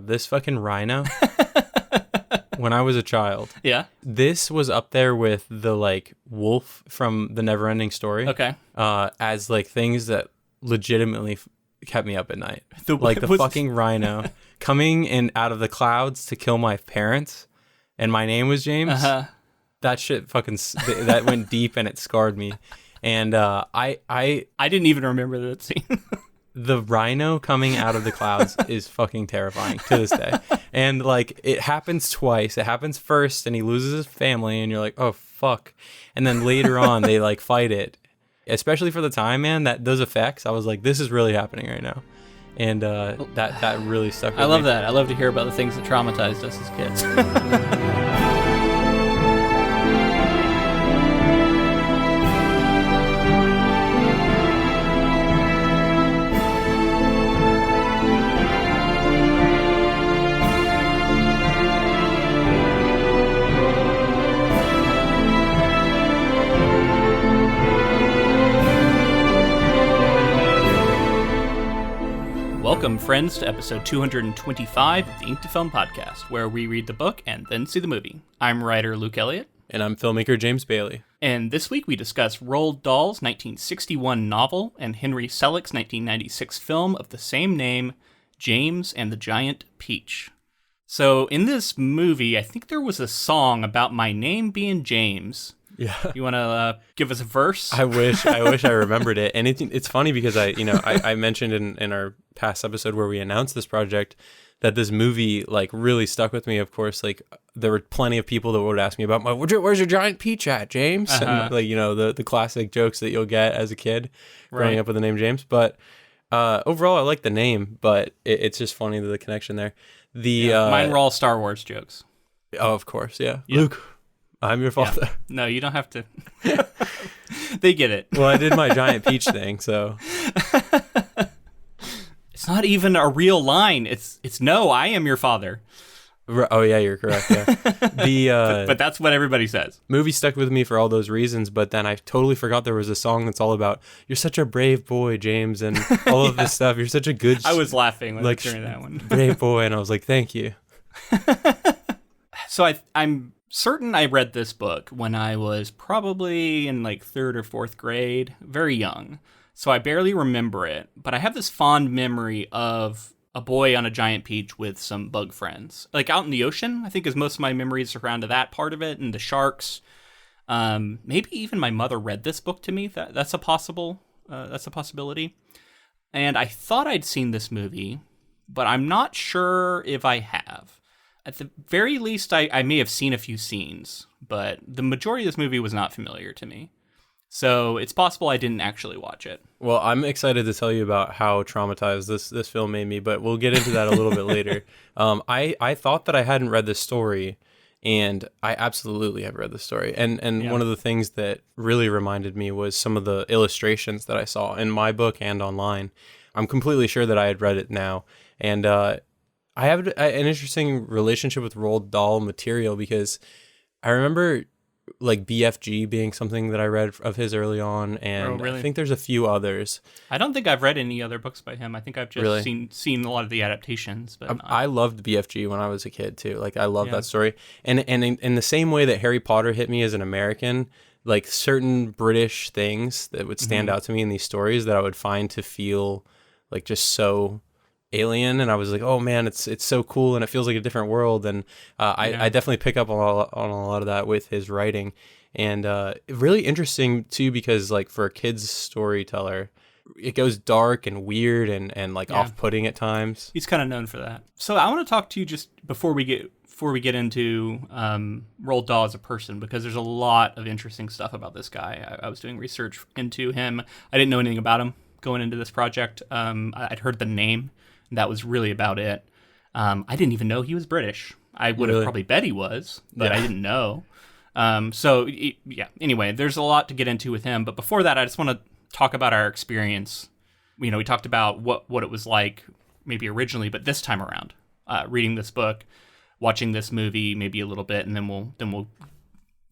This fucking rhino, when I was a child, Yeah. this was up there with the like wolf from the Neverending Story. Okay. As like things that legitimately kept me up at night. The fucking rhino coming in out of the clouds to kill my parents, and my name was James. Uh-huh. That shit fucking that went deep and it scarred me. And I didn't even remember that scene. the rhino coming out of the clouds is fucking terrifying to this day. And like it happens twice. It happens first and he loses his family and you're like, oh fuck. And then later on they like fight it. Especially for the time, man, that those effects, I was like, this is really happening right now. And that really stuck with me. I love that. I love to hear about the things that traumatized us as kids. Welcome, friends, to episode 225 of the Ink to Film podcast, where we read the book and then see the movie. I'm writer Luke Elliott. And I'm filmmaker James Bailey. And this week we discuss Roald Dahl's 1961 novel and Henry Selick's 1996 film of the same name, James and the Giant Peach. So in this movie, I think there was a song about my name being James. Yeah. You want to give us a verse? I wish I remembered it. And it's funny because I mentioned in our past episode where we announced this project that this movie like really stuck with me. Of course, like there were plenty of people that would ask me about where's your giant peach at, James? Uh-huh. And like, the classic jokes that you'll get as a kid growing up with the name James. But overall, I like the name, but it's just funny the connection there. Mine were all Star Wars jokes. Oh, of course. Yeah. Luke, I'm your father. Yeah. No, you don't have to. They get it. Well, I did my giant peach thing, so. It's not even a real line. It's no, I am your father. Oh, yeah, you're correct. Yeah. But that's what everybody says. Movie stuck with me for all those reasons, but then I totally forgot there was a song that's all about, you're such a brave boy, James, and all of this stuff. You're such a good... I was laughing when I was hearing that one. Brave boy, and I was like, thank you. So I'm certain I read this book when I was probably in like 3rd or 4th grade, very young. So I barely remember it, but I have this fond memory of a boy on a giant peach with some bug friends. Like out in the ocean, I think is most of my memories around to that part of it, and the sharks. Maybe even my mother read this book to me. That's a possibility. And I thought I'd seen this movie, but I'm not sure if I have. At the very least, I may have seen a few scenes, but the majority of this movie was not familiar to me. So it's possible I didn't actually watch it. Well, I'm excited to tell you about how traumatized this film made me, but we'll get into that a little bit later. I thought that I hadn't read this story, and I absolutely have read this story. And One of the things that really reminded me was some of the illustrations that I saw in my book and online. I'm completely sure that I had read it now. And I have an interesting relationship with Roald Dahl material because I remember like BFG being something that I read of his early on, and I think there's a few others. I don't think I've read any other books by him. I think I've just seen a lot of the adaptations. But I loved BFG when I was a kid too. Like I love that story, and in the same way that Harry Potter hit me as an American, like certain British things that would stand out to me in these stories that I would find to feel like just so alien, and I was like, oh man, it's so cool, and it feels like a different world. And I definitely pick up on a lot of that with his writing, and really interesting too, because like for a kid's storyteller, it goes dark and weird and like off-putting at times. He's kind of known for that. So I want to talk to you just before we get into Roald Dahl as a person, because there's a lot of interesting stuff about this guy. I was doing research into him. I didn't know anything about him going into this project. I'd heard the name. That was really about it. I didn't even know he was British. I would have probably bet he was, but I didn't know. Anyway, there's a lot to get into with him. But before that, I just want to talk about our experience. We talked about what it was like maybe originally, but this time around, reading this book, watching this movie maybe a little bit, and then we'll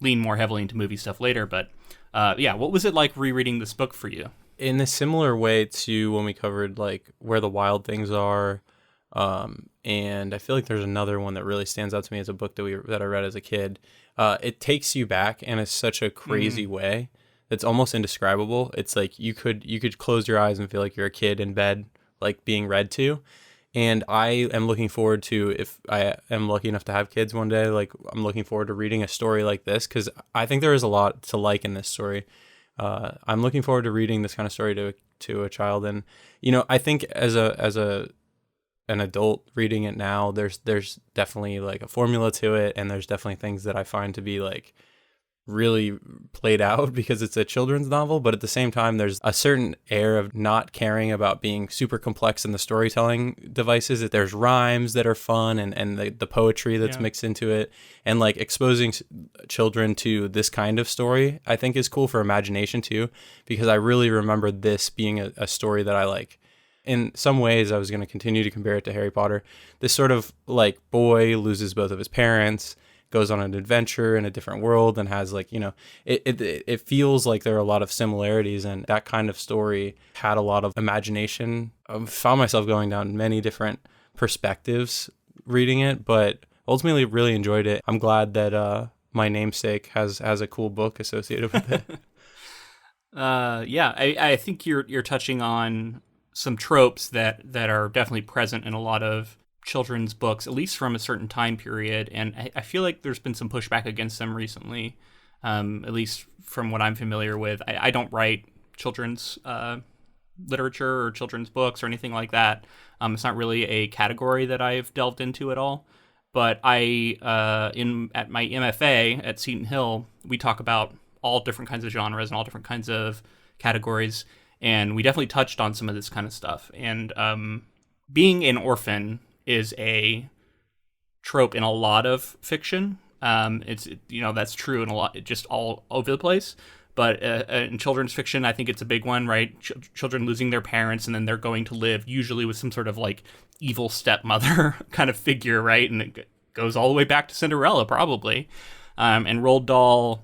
lean more heavily into movie stuff later. But what was it like rereading this book for you? In a similar way to when we covered like Where the Wild Things Are, And I feel like there's another one that really stands out to me as a book that I read as a kid. It takes you back in such a crazy way that's almost indescribable. It's like you could close your eyes and feel like you're a kid in bed, like being read to. And I am looking forward to, if I am lucky enough to have kids one day, like I'm looking forward to reading a story like this, because I think there is a lot to like in this story. I'm looking forward to reading this kind of story to a child, and I think as an adult reading it now, there's definitely like a formula to it, and there's definitely things that I find to be like really played out because it's a children's novel, but at the same time there's a certain air of not caring about being super complex in the storytelling devices. That there's rhymes that are fun, and the poetry that's mixed into it, and like exposing children to this kind of story I think is cool for imagination too, because I really remember this being a story that I like. In some ways I was going to continue to compare it to Harry Potter. This sort of like boy loses both of his parents, goes on an adventure in a different world, and has like, it feels like there are a lot of similarities, and that kind of story had a lot of imagination. I found myself going down many different perspectives reading it, but ultimately really enjoyed it. I'm glad that my namesake has a cool book associated with it. I think you're touching on some tropes that are definitely present in a lot of children's books, at least from a certain time period, and I feel like there's been some pushback against them recently, at least from what I'm familiar with. I don't write children's literature or children's books or anything like that. It's not really a category that I've delved into at all, but at my MFA at Seton Hill, we talk about all different kinds of genres and all different kinds of categories, and we definitely touched on some of this kind of stuff. And being an orphan is a trope in a lot of fiction. It's that's true in a lot, just all over the place. But in children's fiction, I think it's a big one, right? Children losing their parents, and then they're going to live usually with some sort of like evil stepmother kind of figure, right? And it goes all the way back to Cinderella, probably. And Roald Dahl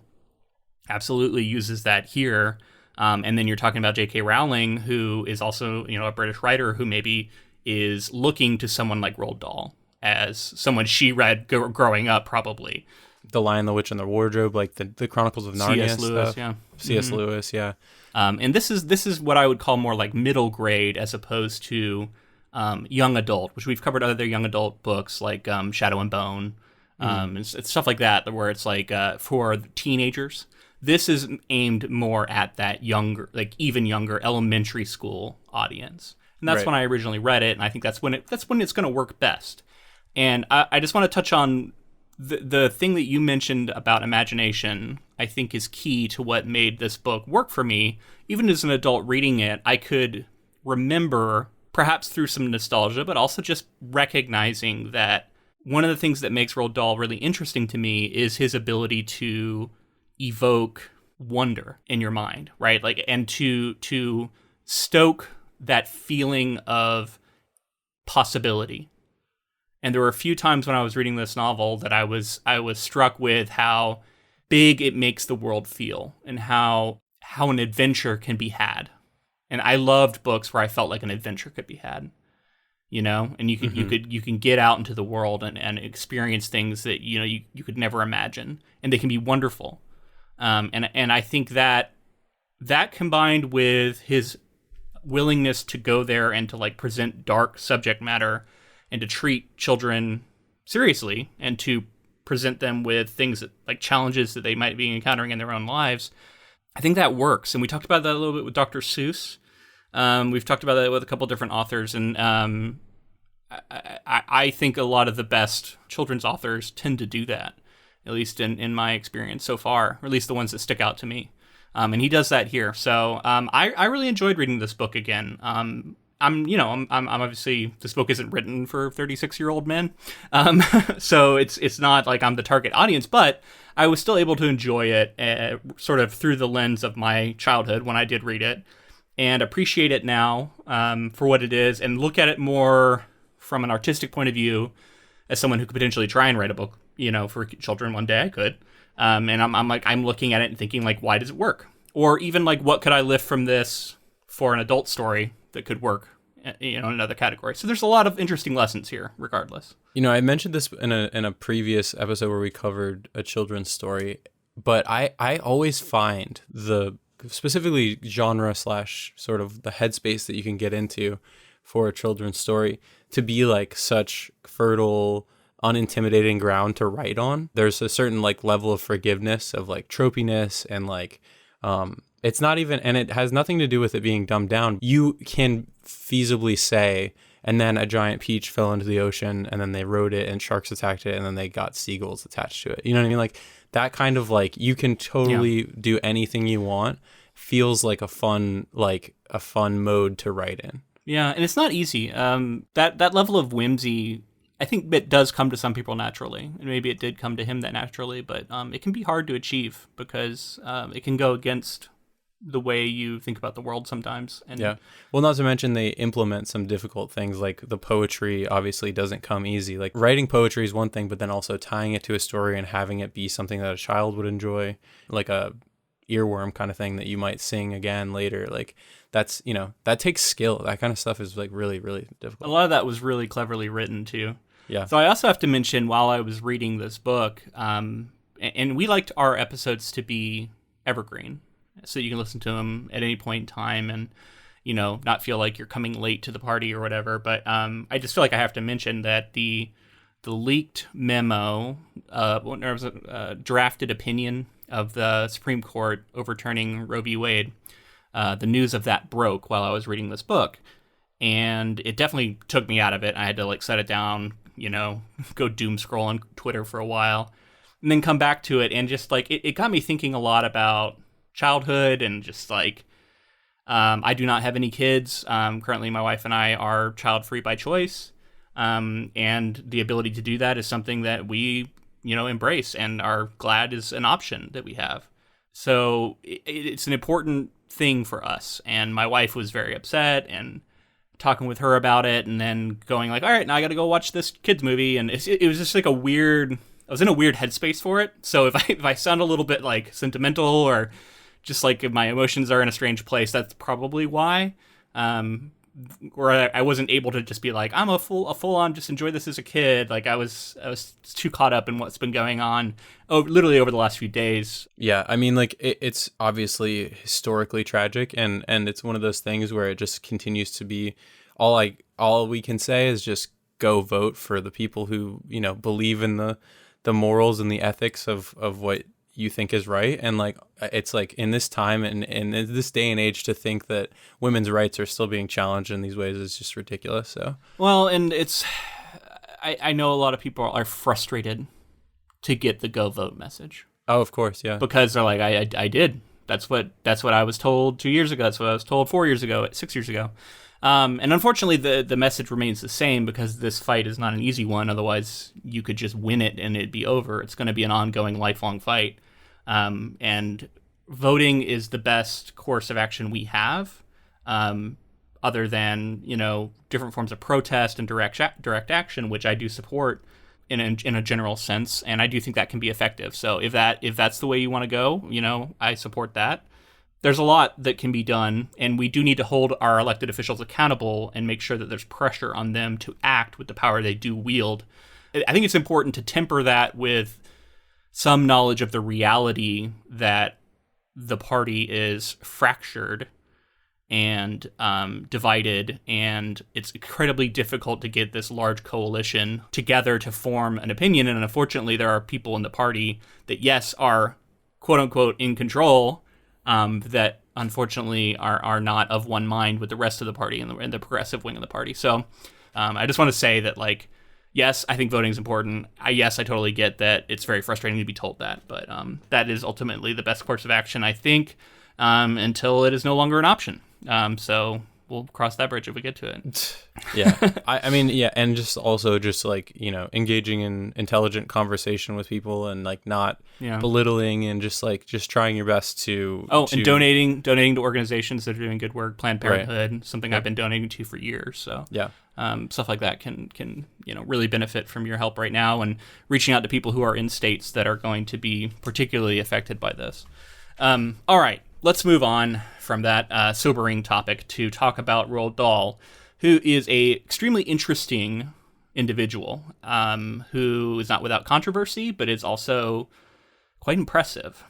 absolutely uses that here. And then you're talking about J.K. Rowling, who is also a British writer who maybe is looking to someone like Roald Dahl as someone she read growing up, probably. The Lion, the Witch, and the Wardrobe, like the Chronicles of Narnia C.S. Lewis, stuff. yeah. C.S. Lewis, yeah. And this is what I would call more like middle grade as opposed to young adult, which we've covered other young adult books like Shadow and Bone, and it's stuff like that, where it's like for teenagers. This is aimed more at that younger, like even younger elementary school audience. And that's when I originally read it, and I think that's when it's going to work best. And I just want to touch on the thing that you mentioned about imagination. I think is key to what made this book work for me. Even as an adult reading it, I could remember, perhaps through some nostalgia, but also just recognizing that one of the things that makes Roald Dahl really interesting to me is his ability to evoke wonder in your mind, right? Like, and to stoke that feeling of possibility. And there were a few times when I was reading this novel that I was struck with how big it makes the world feel, and how an adventure can be had. And I loved books where I felt like an adventure could be had, and you can get out into the world and experience things that you could never imagine, and they can be wonderful. And I think that combined with his willingness to go there and to like present dark subject matter and to treat children seriously and to present them with things like challenges that they might be encountering in their own lives, I think that works. And we talked about that a little bit with Dr. Seuss. We've talked about that with a couple different authors, and I think a lot of the best children's authors tend to do that, at least in my experience so far, or at least the ones that stick out to me. And he does that here. So I really enjoyed reading this book again. I'm obviously, this book isn't written for 36-year-old men. So it's not like I'm the target audience, but I was still able to enjoy it sort of through the lens of my childhood when I did read it, and appreciate it now for what it is, and look at it more from an artistic point of view as someone who could potentially try and write a book, for children one day. I could. And I'm looking at it and thinking, like, why does it work? Or even like, what could I lift from this for an adult story that could work another category. So there's a lot of interesting lessons here, regardless. I mentioned this in a previous episode where we covered a children's story, but I always find specifically genre / sort of the headspace that you can get into for a children's story to be like such fertile, unintimidating ground to write on. There's a certain like level of forgiveness of like tropiness and like it's not even, and it has nothing to do with it being dumbed down. You can feasibly say, and then a giant peach fell into the ocean and then they rode it and sharks attacked it and then they got seagulls attached to it. You know what I mean? Like that kind of like, you can totally do anything you want. Feels like a fun mode to write in. Yeah, and it's not easy. That level of whimsy, I think it does come to some people naturally, and maybe it did come to him that naturally, but it can be hard to achieve because it can go against the way you think about the world sometimes. And yeah. Well, not to mention they implement some difficult things, like the poetry obviously doesn't come easy. Like writing poetry is one thing, but then also tying it to a story and having it be something that a child would enjoy, like a earworm kind of thing that you might sing again later. Like that's, that takes skill. That kind of stuff is like really, really difficult. A lot of that was really cleverly written too. Yeah. So I also have to mention, while I was reading this book, and we liked our episodes to be evergreen, so you can listen to them at any point in time and, not feel like you're coming late to the party or whatever. But I just feel like I have to mention that the leaked memo, there was a drafted opinion of the Supreme Court overturning Roe v. Wade. The news of that broke while I was reading this book, and it definitely took me out of it. I had to like set it down, go doom scroll on Twitter for a while, and then come back to it, and just like it got me thinking a lot about childhood and just like I do not have any kids. Currently, my wife and I are child-free by choice, and the ability to do that is something that we embrace and are glad is an option that we have. So it's an important thing for us. And my wife was very upset, and talking with her about it, and then going like, all right, now I got to go watch this kids movie. And it was just like I was in a weird headspace for it. So if I sound a little bit like sentimental or just like if my emotions are in a strange place, that's probably why. Or I wasn't able to just be like, I'm a full on just enjoy this as a kid. Like I was too caught up in what's been going on literally over the last few days. Yeah, I mean, like it's obviously historically tragic, and it's one of those things where it just continues to be all we can say is just go vote for the people who believe in the morals and the ethics of what you think is right. And like it's like in this time and in this day and age to think that women's rights are still being challenged in these ways is just ridiculous. So well, and it's I know a lot of people are frustrated to get the go vote message. Oh, of course, yeah, because they're like, I did, that's what I was told 2 years ago, that's what I was told 4 years ago, 6 years ago. And unfortunately, the message remains the same because this fight is not an easy one. Otherwise, you could just win it and it'd be over. It's going to be an ongoing, lifelong fight. And voting is the best course of action we have, other than, different forms of protest and direct action, which I do support in a general sense. And I do think that can be effective. So if that's the way you want to go, I support that. There's a lot that can be done, and we do need to hold our elected officials accountable and make sure that there's pressure on them to act with the power they do wield. I think it's important to temper that with some knowledge of the reality that the party is fractured and divided, and it's incredibly difficult to get this large coalition together to form an opinion. And unfortunately, there are people in the party that, yes, are quote unquote in control, that unfortunately are not of one mind with the rest of the party and the progressive wing of the party. So I just want to say that, like, yes, I think voting is important. Yes, I totally get that it's very frustrating to be told that, but that is ultimately the best course of action, I think, until it is no longer an option. So we'll cross that bridge if we get to it. Yeah. I mean, yeah. And just also just like, engaging in intelligent conversation with people and like not belittling and just trying your best to. And donating to organizations that are doing good work. Planned Parenthood, something I've been donating to for years. So yeah. Stuff like that can really benefit from your help right now, and reaching out to people who are in states that are going to be particularly affected by this. All right. Let's move on from that sobering topic to talk about Roald Dahl, who is a extremely interesting individual who is not without controversy, but is also quite impressive.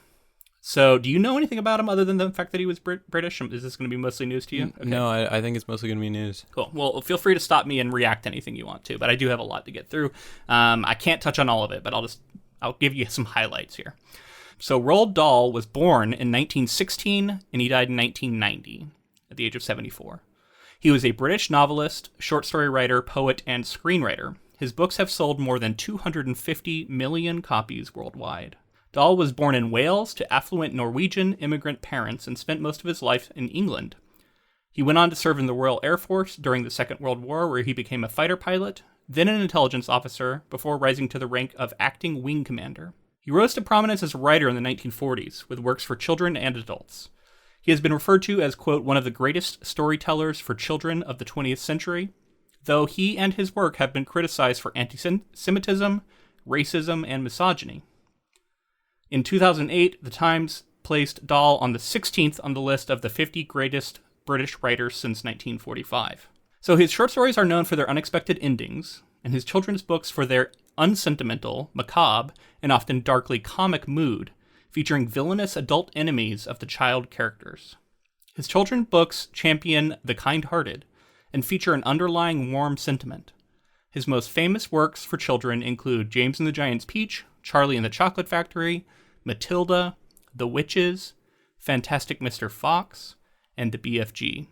So do you know anything about him other than the fact that he was British? Is this going to be mostly news to you? Okay. No, I think it's mostly going to be news. Cool. Well, feel free to stop me and react to anything you want to, but I do have a lot to get through. I can't touch on all of it, but I'll give you some highlights here. So Roald Dahl was born in 1916 and he died in 1990 at the age of 74. He was a British novelist, short story writer, poet, and screenwriter. His books have sold more than 250 million copies worldwide. Dahl was born in Wales to affluent Norwegian immigrant parents and spent most of his life in England. He went on to serve in the Royal Air Force during the Second World War, where he became a fighter pilot, then an intelligence officer, before rising to the rank of acting wing commander. He rose to prominence as a writer in the 1940s, with works for children and adults. He has been referred to as, quote, one of the greatest storytellers for children of the 20th century, though he and his work have been criticized for anti-Semitism, racism, and misogyny. In 2008, The Times placed Dahl on the 16th on the list of the 50 greatest British writers since 1945. So his short stories are known for their unexpected endings, and his children's books for their unsentimental, macabre, and often darkly comic mood, featuring villainous adult enemies of the child characters. His children's books champion the kind-hearted and feature an underlying warm sentiment. His most famous works for children include James and the Giant's Peach, Charlie and the Chocolate Factory, Matilda, The Witches, Fantastic Mr. Fox, and the BFG.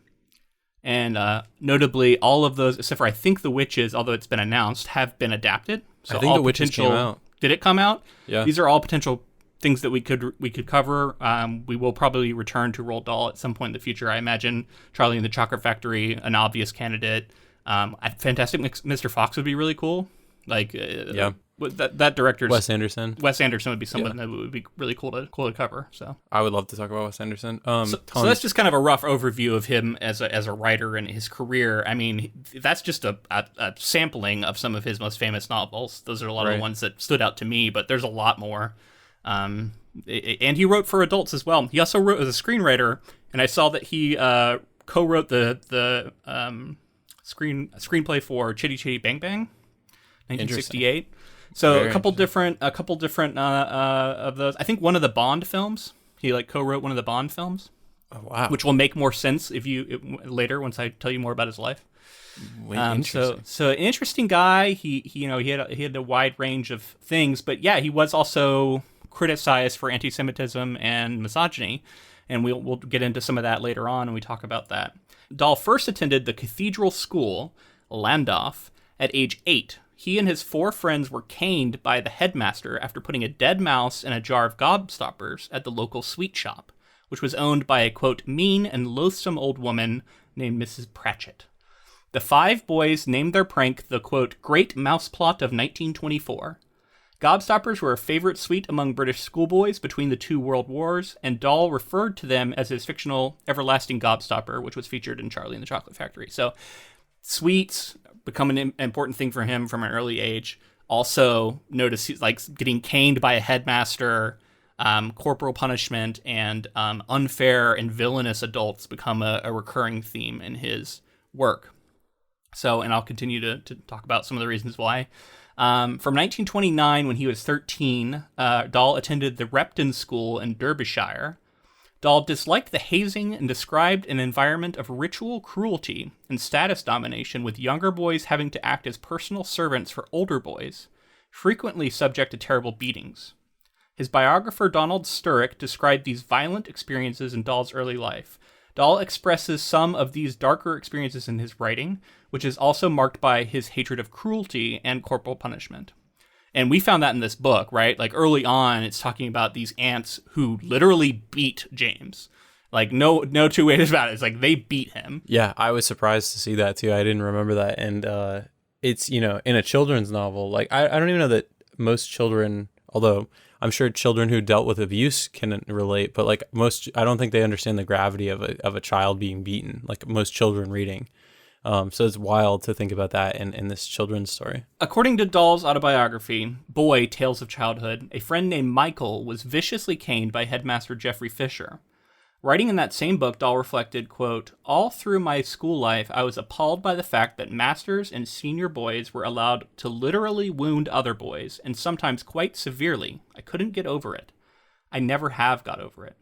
And notably, all of those, except for I think The Witches, although it's been announced, have been adapted. So I think The Witches came out. Did it come out? Yeah. These are all potential things that we could cover. We will probably return to Roald Dahl at some point in the future. I imagine Charlie and the Chocolate Factory, an obvious candidate. Fantastic Mr. Fox would be really cool. Yeah. That director's Wes Anderson. Wes Anderson would be someone that would be really cool to cover. So I would love to talk about Wes Anderson. So that's just kind of a rough overview of him as a writer and his career. I mean, that's just a sampling of some of his most famous novels. Those are a lot of the ones that stood out to me, but there's a lot more. And he wrote for adults as well. He also wrote as a screenwriter, and I saw that he co-wrote the screenplay for Chitty Chitty Bang Bang, 1968. So a couple different of those. I think one of the Bond films. He co-wrote one of the Bond films. Oh wow! Which will make more sense later once I tell you more about his life. So an interesting guy. He had a wide range of things, but yeah, he was also criticized for anti-Semitism and misogyny, and we'll get into some of that later on when we talk about that. Dahl first attended the cathedral school, Landorf, at age 8. He and his 4 friends were caned by the headmaster after putting a dead mouse in a jar of gobstoppers at the local sweet shop, which was owned by a, quote, mean and loathsome old woman named Mrs. Pratchett. The 5 boys named their prank the, quote, Great Mouse Plot of 1924. Gobstoppers were a favorite sweet among British schoolboys between the 2 world wars, and Dahl referred to them as his fictional Everlasting Gobstopper, which was featured in Charlie and the Chocolate Factory. So, sweets become an important thing for him from an early age. Also, notice he's getting caned by a headmaster, corporal punishment, and unfair and villainous adults become a recurring theme in his work. So, and I'll continue to talk about some of the reasons why. From 1929, when he was 13, Dahl attended the Repton School in Derbyshire. Dahl disliked the hazing and described an environment of ritual cruelty and status domination, with younger boys having to act as personal servants for older boys, frequently subject to terrible beatings. His biographer Donald Sturrock described these violent experiences in Dahl's early life. Dahl expresses some of these darker experiences in his writing, which is also marked by his hatred of cruelty and corporal punishment. And we found that in this book, right? Early on, it's talking about these ants who literally beat James. No 2 ways about it. It's they beat him. Yeah, I was surprised to see that too. I didn't remember that. And it's, in a children's novel, I don't even know that most children, although I'm sure children who dealt with abuse can relate, but I don't think they understand the gravity of a child being beaten, most children reading. So it's wild to think about that in this children's story. According to Dahl's autobiography, Boy, Tales of Childhood, a friend named Michael was viciously caned by headmaster Geoffrey Fisher. Writing in that same book, Dahl reflected, quote, "All through my school life, I was appalled by the fact that masters and senior boys were allowed to literally wound other boys, and sometimes quite severely. I couldn't get over it. I never have got over it."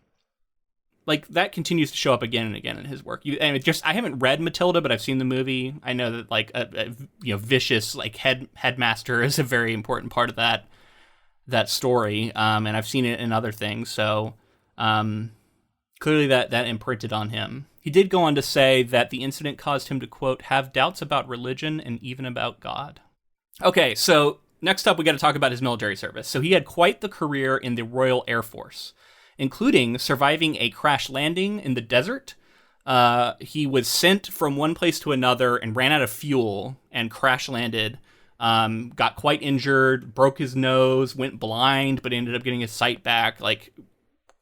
Like, that continues to show up again and again in his work. I haven't read Matilda, but I've seen the movie. I know that, like, a vicious, like, headmaster is a very important part of that story, and I've seen it in other things, so clearly that imprinted on him. He did go on to say that the incident caused him to, quote, "have doubts about religion and even about God." Okay, so next up we got to talk about his military service. So he had quite the career in the Royal Air Force, including surviving a crash landing in the desert. He was sent from one place to another and ran out of fuel and crash landed, got quite injured, broke his nose, went blind, but ended up getting his sight back, like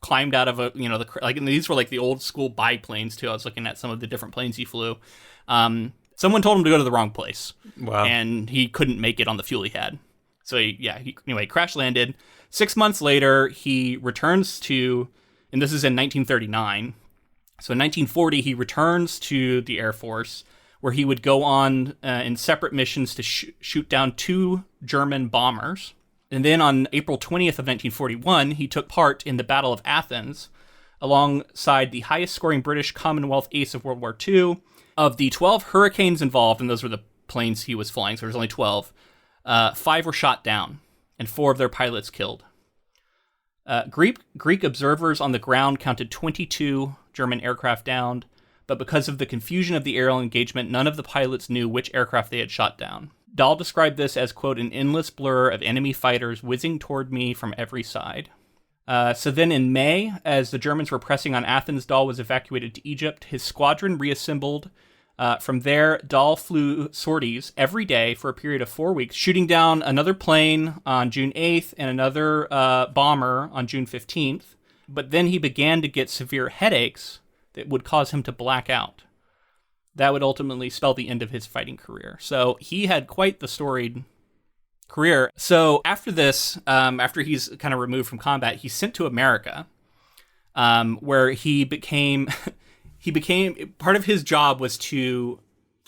climbed out of and these were like the old school biplanes too. I was looking at some of the different planes he flew. Someone told him to go to the wrong place. Wow. And he couldn't make it on the fuel he had. So he crash landed. 6 months later, he returns to, and this is in 1939. So in 1940, he returns to the Air Force, where he would go on in separate missions to shoot down 2 German bombers. And then on April 20th of 1941, he took part in the Battle of Athens, alongside the highest-scoring British Commonwealth ace of World War II. Of the 12 Hurricanes involved, and those were the planes he was flying, so there was only 12, 5 were shot down, and 4 of their pilots killed. Greek observers on the ground counted 22 German aircraft downed, but because of the confusion of the aerial engagement, none of the pilots knew which aircraft they had shot down. Dahl described this as, quote, "an endless blur of enemy fighters whizzing toward me from every side." So then in May, as the Germans were pressing on Athens, Dahl was evacuated to Egypt. His squadron reassembled. From there, Dahl flew sorties every day for a period of 4 weeks, shooting down another plane on June 8th and another bomber on June 15th. But then he began to get severe headaches that would cause him to black out. That would ultimately spell the end of his fighting career. So he had quite the storied career. So after this, after he's kind of removed from combat, he's sent to America, where he became part of his job was to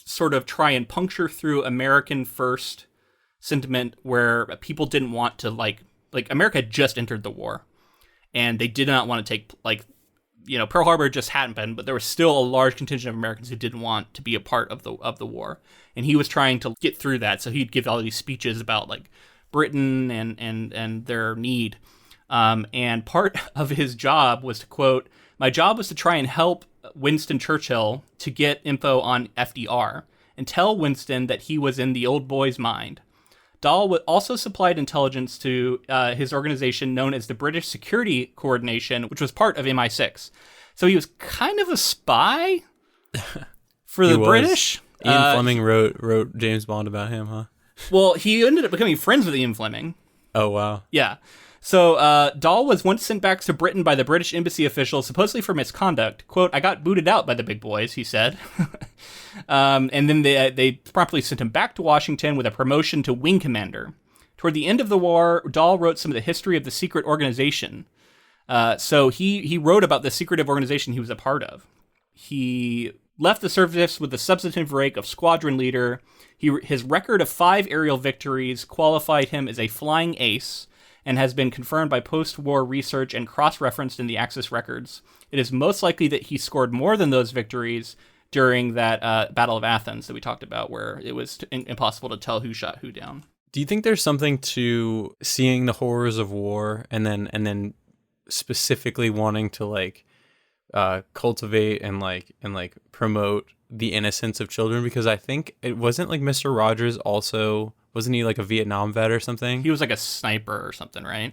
sort of try and puncture through American first sentiment, where people didn't want to like America had just entered the war, and they did not want to take Pearl Harbor just hadn't been, but there was still a large contingent of Americans who didn't want to be a part of the war. And he was trying to get through that. So he'd give all these speeches about like Britain and their need. And part of his job was to, quote, "My job was to try and help Winston Churchill to get info on FDR and tell Winston that he was in the old boy's mind." Dahl also supplied intelligence to his organization known as the British Security Coordination, which was part of MI6. So he was kind of a spy for the British. Ian Fleming wrote James Bond about him, huh? Well, he ended up becoming friends with Ian Fleming. Oh, wow. Yeah. So Dahl was once sent back to Britain by the British embassy officials, supposedly for misconduct. Quote, "I got booted out by the big boys," he said. And then they promptly sent him back to Washington with a promotion to wing commander. Toward the end of the war, Dahl wrote some of the history of the secret organization. So he wrote about the secretive organization he was a part of. He left the service with the substantive rank of squadron leader. His record of 5 aerial victories qualified him as a flying ace, and has been confirmed by post-war research and cross-referenced in the Axis records. It is most likely that he scored more than those victories during that Battle of Athens that we talked about, where it was impossible to tell who shot who down. Do you think there's something to seeing the horrors of war and then specifically wanting to cultivate and promote the innocence of children? Because I think it wasn't like Mr. Rogers also. Wasn't he like a Vietnam vet or something? He was like a sniper or something, right?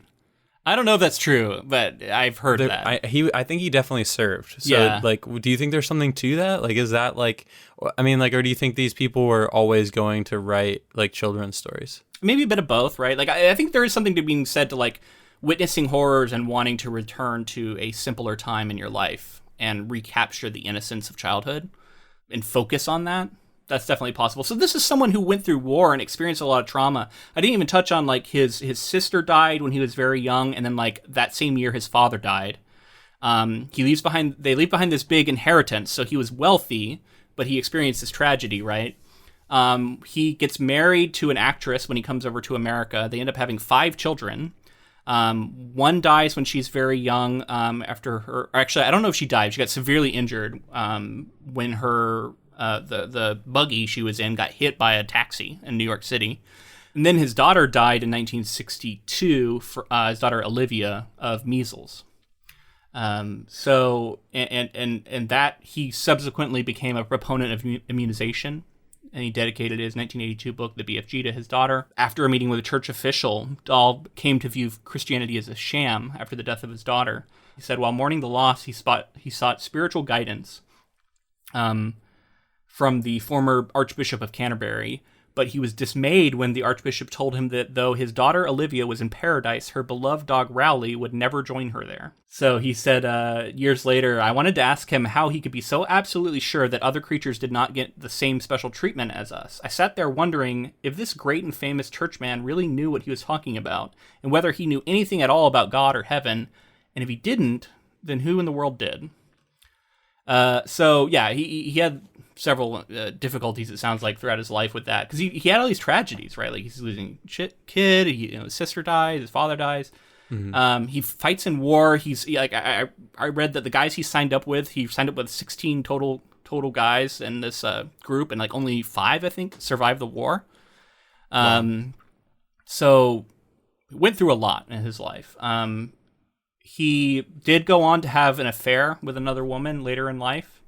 I don't know if that's true, but I've heard that. I think he definitely served. So, yeah. Do you think there's something to that? Is that or do you think these people were always going to write children's stories? Maybe a bit of both, right? I think there is something to being said to witnessing horrors and wanting to return to a simpler time in your life and recapture the innocence of childhood and focus on that. That's definitely possible. So this is someone who went through war and experienced a lot of trauma. I didn't even touch on his sister died when he was very young, and then that same year his father died. They leave behind this big inheritance, so he was wealthy, but he experienced this tragedy, right? He gets married to an actress when he comes over to America. They end up having 5 children. One dies when she's very young. After her, actually, I don't know if she died. She got severely injured when her the buggy she was in got hit by a taxi in New York City. And then his daughter died in 1962. His daughter Olivia of measles. So that he subsequently became a proponent of immunization, and he dedicated his 1982 book, The BFG, to his daughter. After a meeting with a church official, Dahl came to view Christianity as a sham after the death of his daughter. He said, while mourning the loss, he sought spiritual guidance from the former Archbishop of Canterbury, but he was dismayed when the Archbishop told him that though his daughter Olivia was in paradise, her beloved dog Rowley would never join her there. So he said years later, I wanted to ask him how he could be so absolutely sure that other creatures did not get the same special treatment as us. I sat there wondering if this great and famous churchman really knew what he was talking about, and whether he knew anything at all about God or heaven, and if he didn't, then who in the world did? So yeah, he had several difficulties, it sounds like, throughout his life with that, because he had all these tragedies, right? Like he's losing kid, his sister dies, his father dies. Mm-hmm. He fights in war. I read that the guys he signed up with 16 total guys in this group, and like only 5, I think, survived the war. Wow. So he went through a lot in his life. He did go on to have an affair with another woman later in life.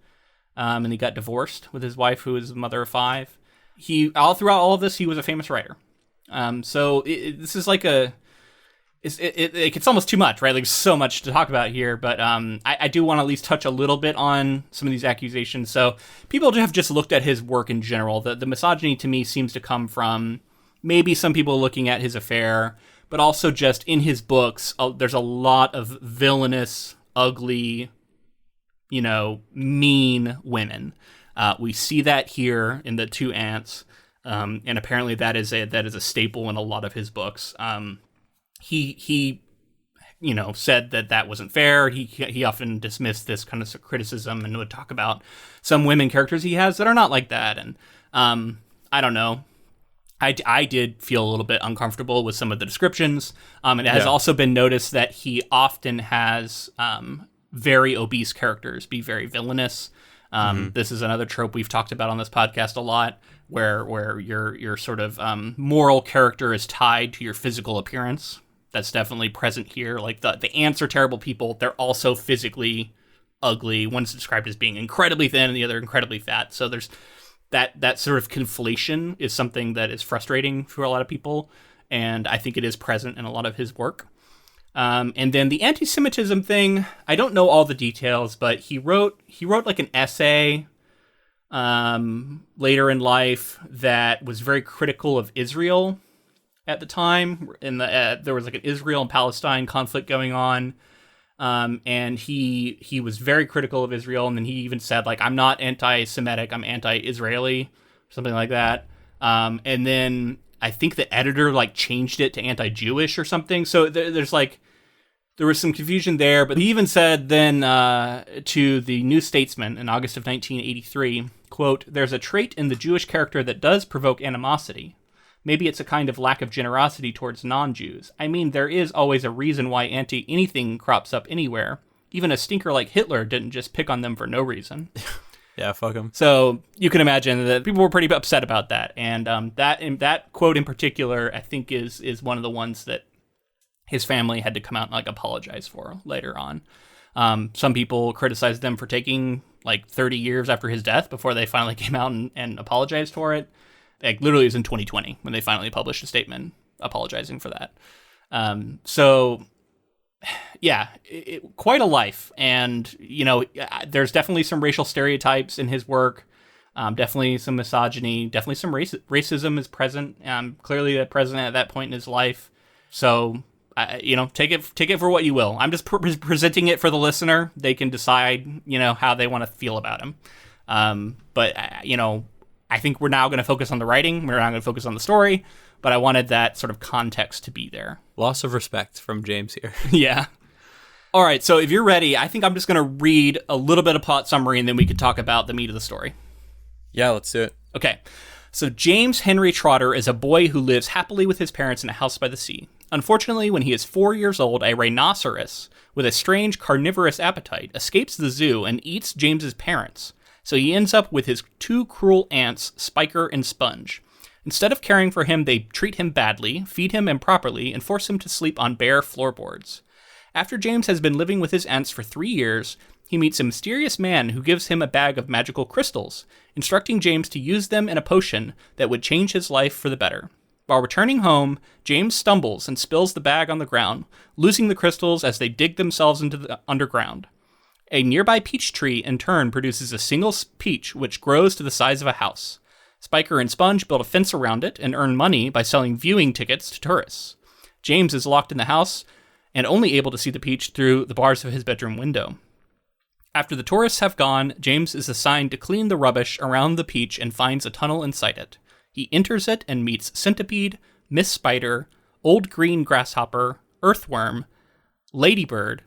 And he got divorced with his wife, who is the mother of 5. Throughout all of this, he was a famous writer. So this is like it's almost too much, right? Like so much to talk about here, but I do want to at least touch a little bit on some of these accusations. So people have just looked at his work in general. The misogyny to me seems to come from maybe some people looking at his affair, but also just in his books, there's a lot of villainous, ugly, mean women. We see that here in The Two Ants, and apparently that is a staple in a lot of his books. He said that wasn't fair. He often dismissed this kind of criticism and would talk about some women characters he has that are not like that. And I don't know. I did feel a little bit uncomfortable with some of the descriptions. It has also been noticed that he often has very obese characters be very villainous. This is another trope we've talked about on this podcast a lot, where your sort of moral character is tied to your physical appearance. That's definitely present here. Like the ants are terrible people. They're also physically ugly. One's described as being incredibly thin and the other incredibly fat. So there's that sort of conflation is something that is frustrating for a lot of people. And I think it is present in a lot of his work. And then the anti-Semitism thing, I don't know all the details, but he wrote like an essay later in life that was very critical of Israel at the time. There was like an Israel and Palestine conflict going on, and he was very critical of Israel, and then he even said, like, I'm not anti-Semitic, I'm anti-Israeli, something like that. And then I think the editor like changed it to anti-Jewish or something. So there was some confusion there, but he even said then to the New Statesman in August of 1983, quote, "There's a trait in the Jewish character that does provoke animosity. Maybe it's a kind of lack of generosity towards non-Jews. I mean, there is always a reason why anti-anything crops up anywhere. Even a stinker like Hitler didn't just pick on them for no reason." Yeah, fuck him. So you can imagine that people were pretty upset about that. And that quote in particular, I think, is one of the ones that his family had to come out and like apologize for later on. Some people criticized them for taking like 30 years after his death before they finally came out and apologized for it. Like literally it was in 2020 when they finally published a statement apologizing for that. So yeah, quite a life. And, there's definitely some racial stereotypes in his work. Definitely some misogyny, definitely some racism is present. Clearly present at that point in his life. So, take it for what you will. I'm just presenting it for the listener. They can decide, how they want to feel about him. But I think we're now going to focus on the writing. We're not going to focus on the story. But I wanted that sort of context to be there. Loss of respect from James here. Yeah. All right, so if you're ready, I think I'm just going to read a little bit of plot summary, and then we could talk about the meat of the story. Yeah, let's do it. Okay, so James Henry Trotter is a boy who lives happily with his parents in a house by the sea. Unfortunately, when he is 4 years old, a rhinoceros with a strange carnivorous appetite escapes the zoo and eats James's parents. So he ends up with his two cruel aunts, Spiker and Sponge. Instead of caring for him, they treat him badly, feed him improperly, and force him to sleep on bare floorboards. After James has been living with his aunts for 3 years, he meets a mysterious man who gives him a bag of magical crystals, instructing James to use them in a potion that would change his life for the better. While returning home, James stumbles and spills the bag on the ground, losing the crystals as they dig themselves into the underground. A nearby peach tree, in turn, produces a single peach which grows to the size of a house. Spiker and Sponge build a fence around it and earn money by selling viewing tickets to tourists. James is locked in the house and only able to see the peach through the bars of his bedroom window. After the tourists have gone, James is assigned to clean the rubbish around the peach and finds a tunnel inside it. He enters it and meets Centipede, Miss Spider, Old Green Grasshopper, Earthworm, Ladybird,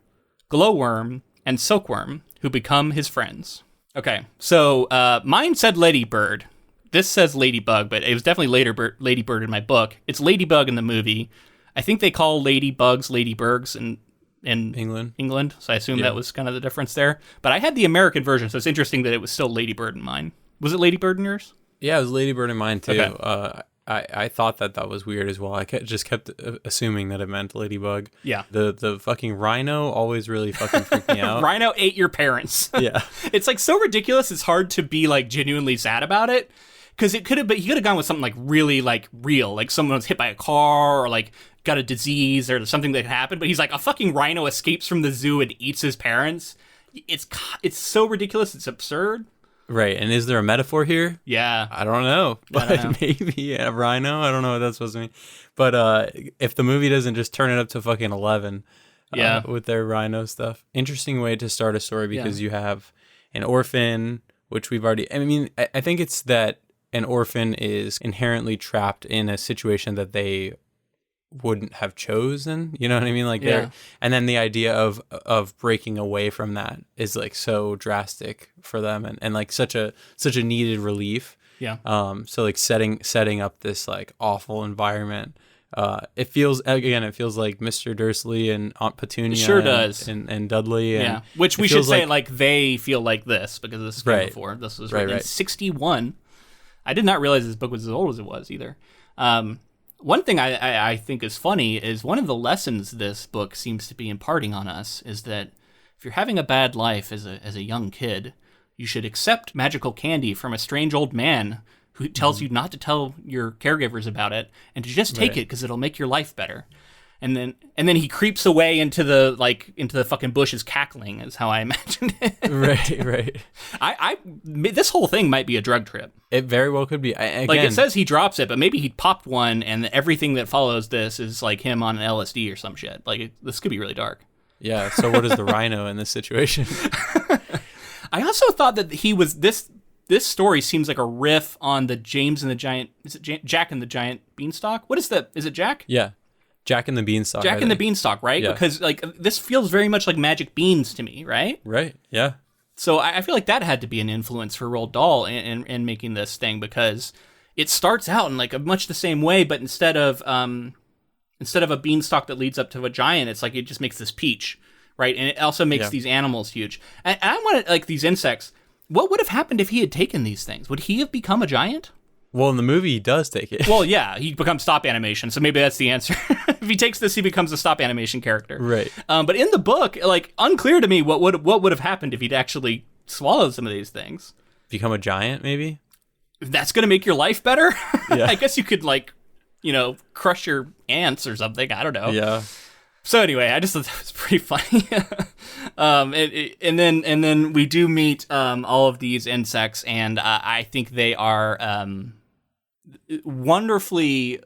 Glowworm, and Silkworm, who become his friends. Okay, so mine said Ladybird. This says Ladybug, but it was definitely Ladybird in my book. It's Ladybug in the movie. I think they call ladybugs ladybirds in England, so I assume that was kind of the difference there. But I had the American version, so it's interesting that it was still Ladybird in mine. Was it Ladybird in yours? Yeah, it was Ladybird in mine, too. Okay. I thought that was weird as well. I just kept assuming that it meant ladybug. Yeah. The fucking rhino always really fucking freaked me out. Rhino ate your parents. Yeah. It's like so ridiculous, it's hard to be like genuinely sad about it. Because he could have gone with something like really like real, like someone was hit by a car or like got a disease or something that happened. But he's like, a fucking rhino escapes from the zoo and eats his parents. It's so ridiculous, it's absurd. Right, and is there a metaphor here? Yeah. I don't know, but maybe a rhino. I don't know what that's supposed to mean. But if the movie doesn't just turn it up to fucking 11, with their rhino stuff, interesting way to start a story because you have an orphan, which we've already. I mean, I think it's that an orphan is inherently trapped in a situation that they wouldn't have chosen, you know what I mean? Like and then the idea of breaking away from that is like so drastic for them and like such a needed relief. Yeah. So like setting up this like awful environment. It feels like Mr. Dursley and Aunt Petunia. It sure does. And Dudley. And which we should say like they feel like this because this came before. This was written in 1961. I did not realize this book was as old as it was either. One thing I think is funny is one of the lessons this book seems to be imparting on us is that if you're having a bad life as a young kid, you should accept magical candy from a strange old man who tells you not to tell your caregivers about it and to just take it because it'll make your life better. And then he creeps away into the fucking bushes cackling is how I imagined it. Right. This whole thing might be a drug trip. It very well could be. Again, like it says he drops it, but maybe he popped one and everything that follows this is like him on an LSD or some shit. Like this could be really dark. Yeah. So what is the rhino in this situation? I also thought that he was this story seems like a riff on the James and the Giant. Is it Jack and the Giant Beanstalk? What is that? Is it Jack? Yeah. Jack and the Beanstalk. Jack and the Beanstalk, right? Yeah. Because like this feels very much like Magic Beans to me, right? Right. Yeah. So I feel like that had to be an influence for Roald Dahl in making this thing because it starts out in like much the same way, but instead of a beanstalk that leads up to a giant, it's like it just makes this peach, right? And it also makes these animals huge. And I want like these insects. What would have happened if he had taken these things? Would he have become a giant? Well, in the movie, he does take it. Well, yeah, he becomes stop animation, so maybe that's the answer. If he takes this, he becomes a stop animation character. Right. But in the book, like, unclear to me what would have happened if he'd actually swallowed some of these things. Become a giant, maybe? If that's going to make your life better? Yeah. I guess you could, like, crush your ants or something. I don't know. Yeah. So anyway, I just thought that was pretty funny. And then we do meet all of these insects, and I think they are wonderfully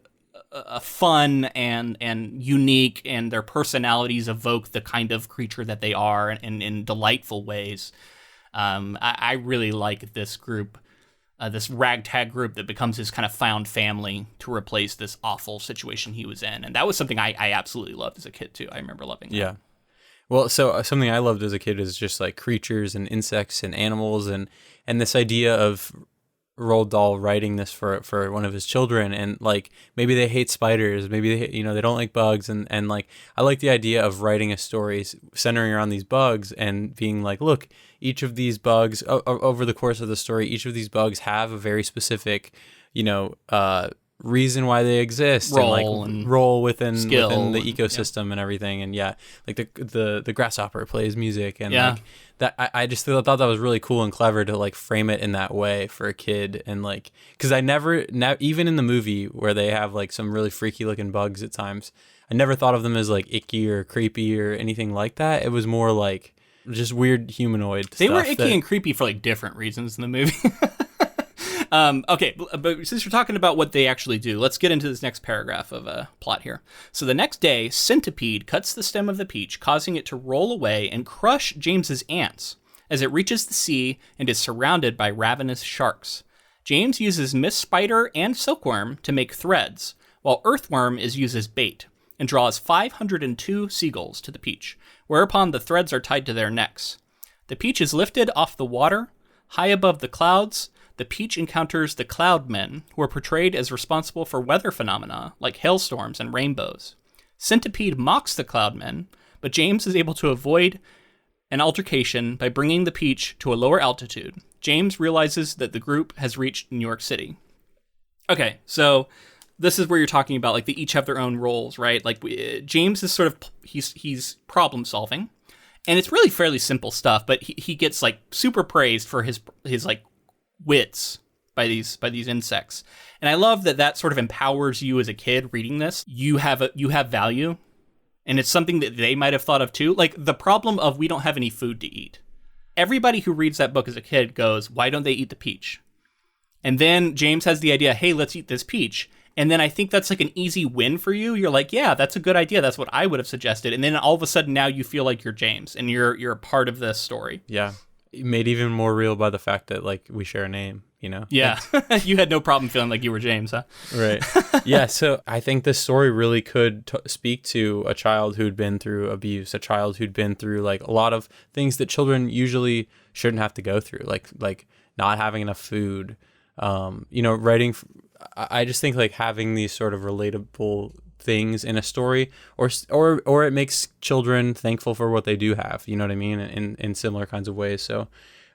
fun and unique, and their personalities evoke the kind of creature that they are in delightful ways. I really like this group. This ragtag group that becomes his kind of found family to replace this awful situation he was in. And that was something I absolutely loved as a kid, too. I remember loving that. Yeah. Well, so something I loved as a kid is just like creatures and insects and animals and this idea of Roald Dahl writing this for one of his children, and like maybe they hate spiders, maybe they don't like bugs, and like I like the idea of writing a story centering around these bugs and being like, look, each of these bugs over the course of the story, each of these bugs have a very specific, reason why they exist, and role within the ecosystem and everything. And yeah, like the grasshopper plays music, and like that I just thought that was really cool and clever to like frame it in that way for a kid. And like, because I never even in the movie where they have like some really freaky looking bugs at times, I never thought of them as like icky or creepy or anything like that. It was more like just weird humanoid they stuff. Were icky and creepy for like different reasons in the movie. Okay, but since we're talking about what they actually do, let's get into this next paragraph of plot here. So the next day, Centipede cuts the stem of the peach, causing it to roll away and crush James's ants as it reaches the sea and is surrounded by ravenous sharks. James uses Miss Spider and Silkworm to make threads, while Earthworm is used as bait, and draws 502 seagulls to the peach, whereupon the threads are tied to their necks. The peach is lifted off the water, high above the clouds. The peach encounters the Cloudmen, who are portrayed as responsible for weather phenomena like hailstorms and rainbows. Centipede mocks the Cloudmen, but James is able to avoid an altercation by bringing the peach to a lower altitude. James realizes that the group has reached New York City. Okay, so this is where you're talking about like they each have their own roles, right? Like James is sort of he's problem solving, and it's really fairly simple stuff, but he gets like super praised for his like wits by these insects. And I love that sort of empowers you as a kid reading this. You have value, and it's something that they might have thought of too. Like the problem of we don't have any food to eat. Everybody who reads that book as a kid goes, why don't they eat the peach? And then James has the idea, hey, let's eat this peach. And then I think that's like an easy win for you. You're like, yeah, that's a good idea. That's what I would have suggested. And then all of a sudden now you feel like you're James and you're a part of this story. Yeah. Made even more real by the fact that like we share a name, Yeah. You had no problem feeling like you were James, huh? Right. Yeah. So I think this story really could speak to a child who'd been through abuse, a child who'd been through like a lot of things that children usually shouldn't have to go through, like not having enough food. Writing. I just think like having these sort of relatable things in a story, or it makes children thankful for what they do have, you know what I mean, in similar kinds of ways. So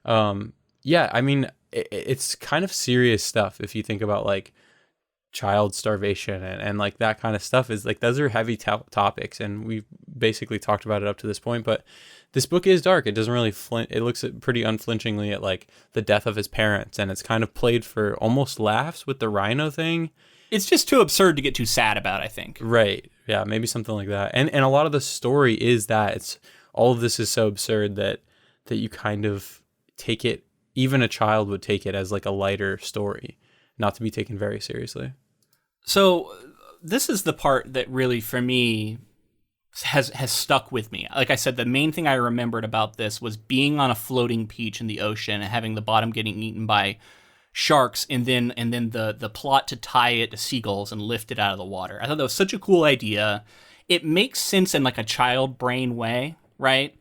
I mean it's kind of serious stuff if you think about like child starvation and like that kind of stuff. Is like those are heavy topics, and we've basically talked about it up to this point, but this book is dark. It doesn't really it looks at pretty unflinchingly at like the death of his parents, and it's kind of played for almost laughs with the rhino thing. It's just too absurd to get too sad about, I think. Right. Yeah, maybe something like that. And a lot of the story is that it's all of this is so absurd that you kind of take it, even a child would take it as like a lighter story, not to be taken very seriously. So this is the part that really, for me, has stuck with me. Like I said, the main thing I remembered about this was being on a floating peach in the ocean and having the bottom getting eaten by sharks, and then the plot to tie it to seagulls and lift it out of the water. I thought that was such a cool idea. It makes sense in like a child brain way, right?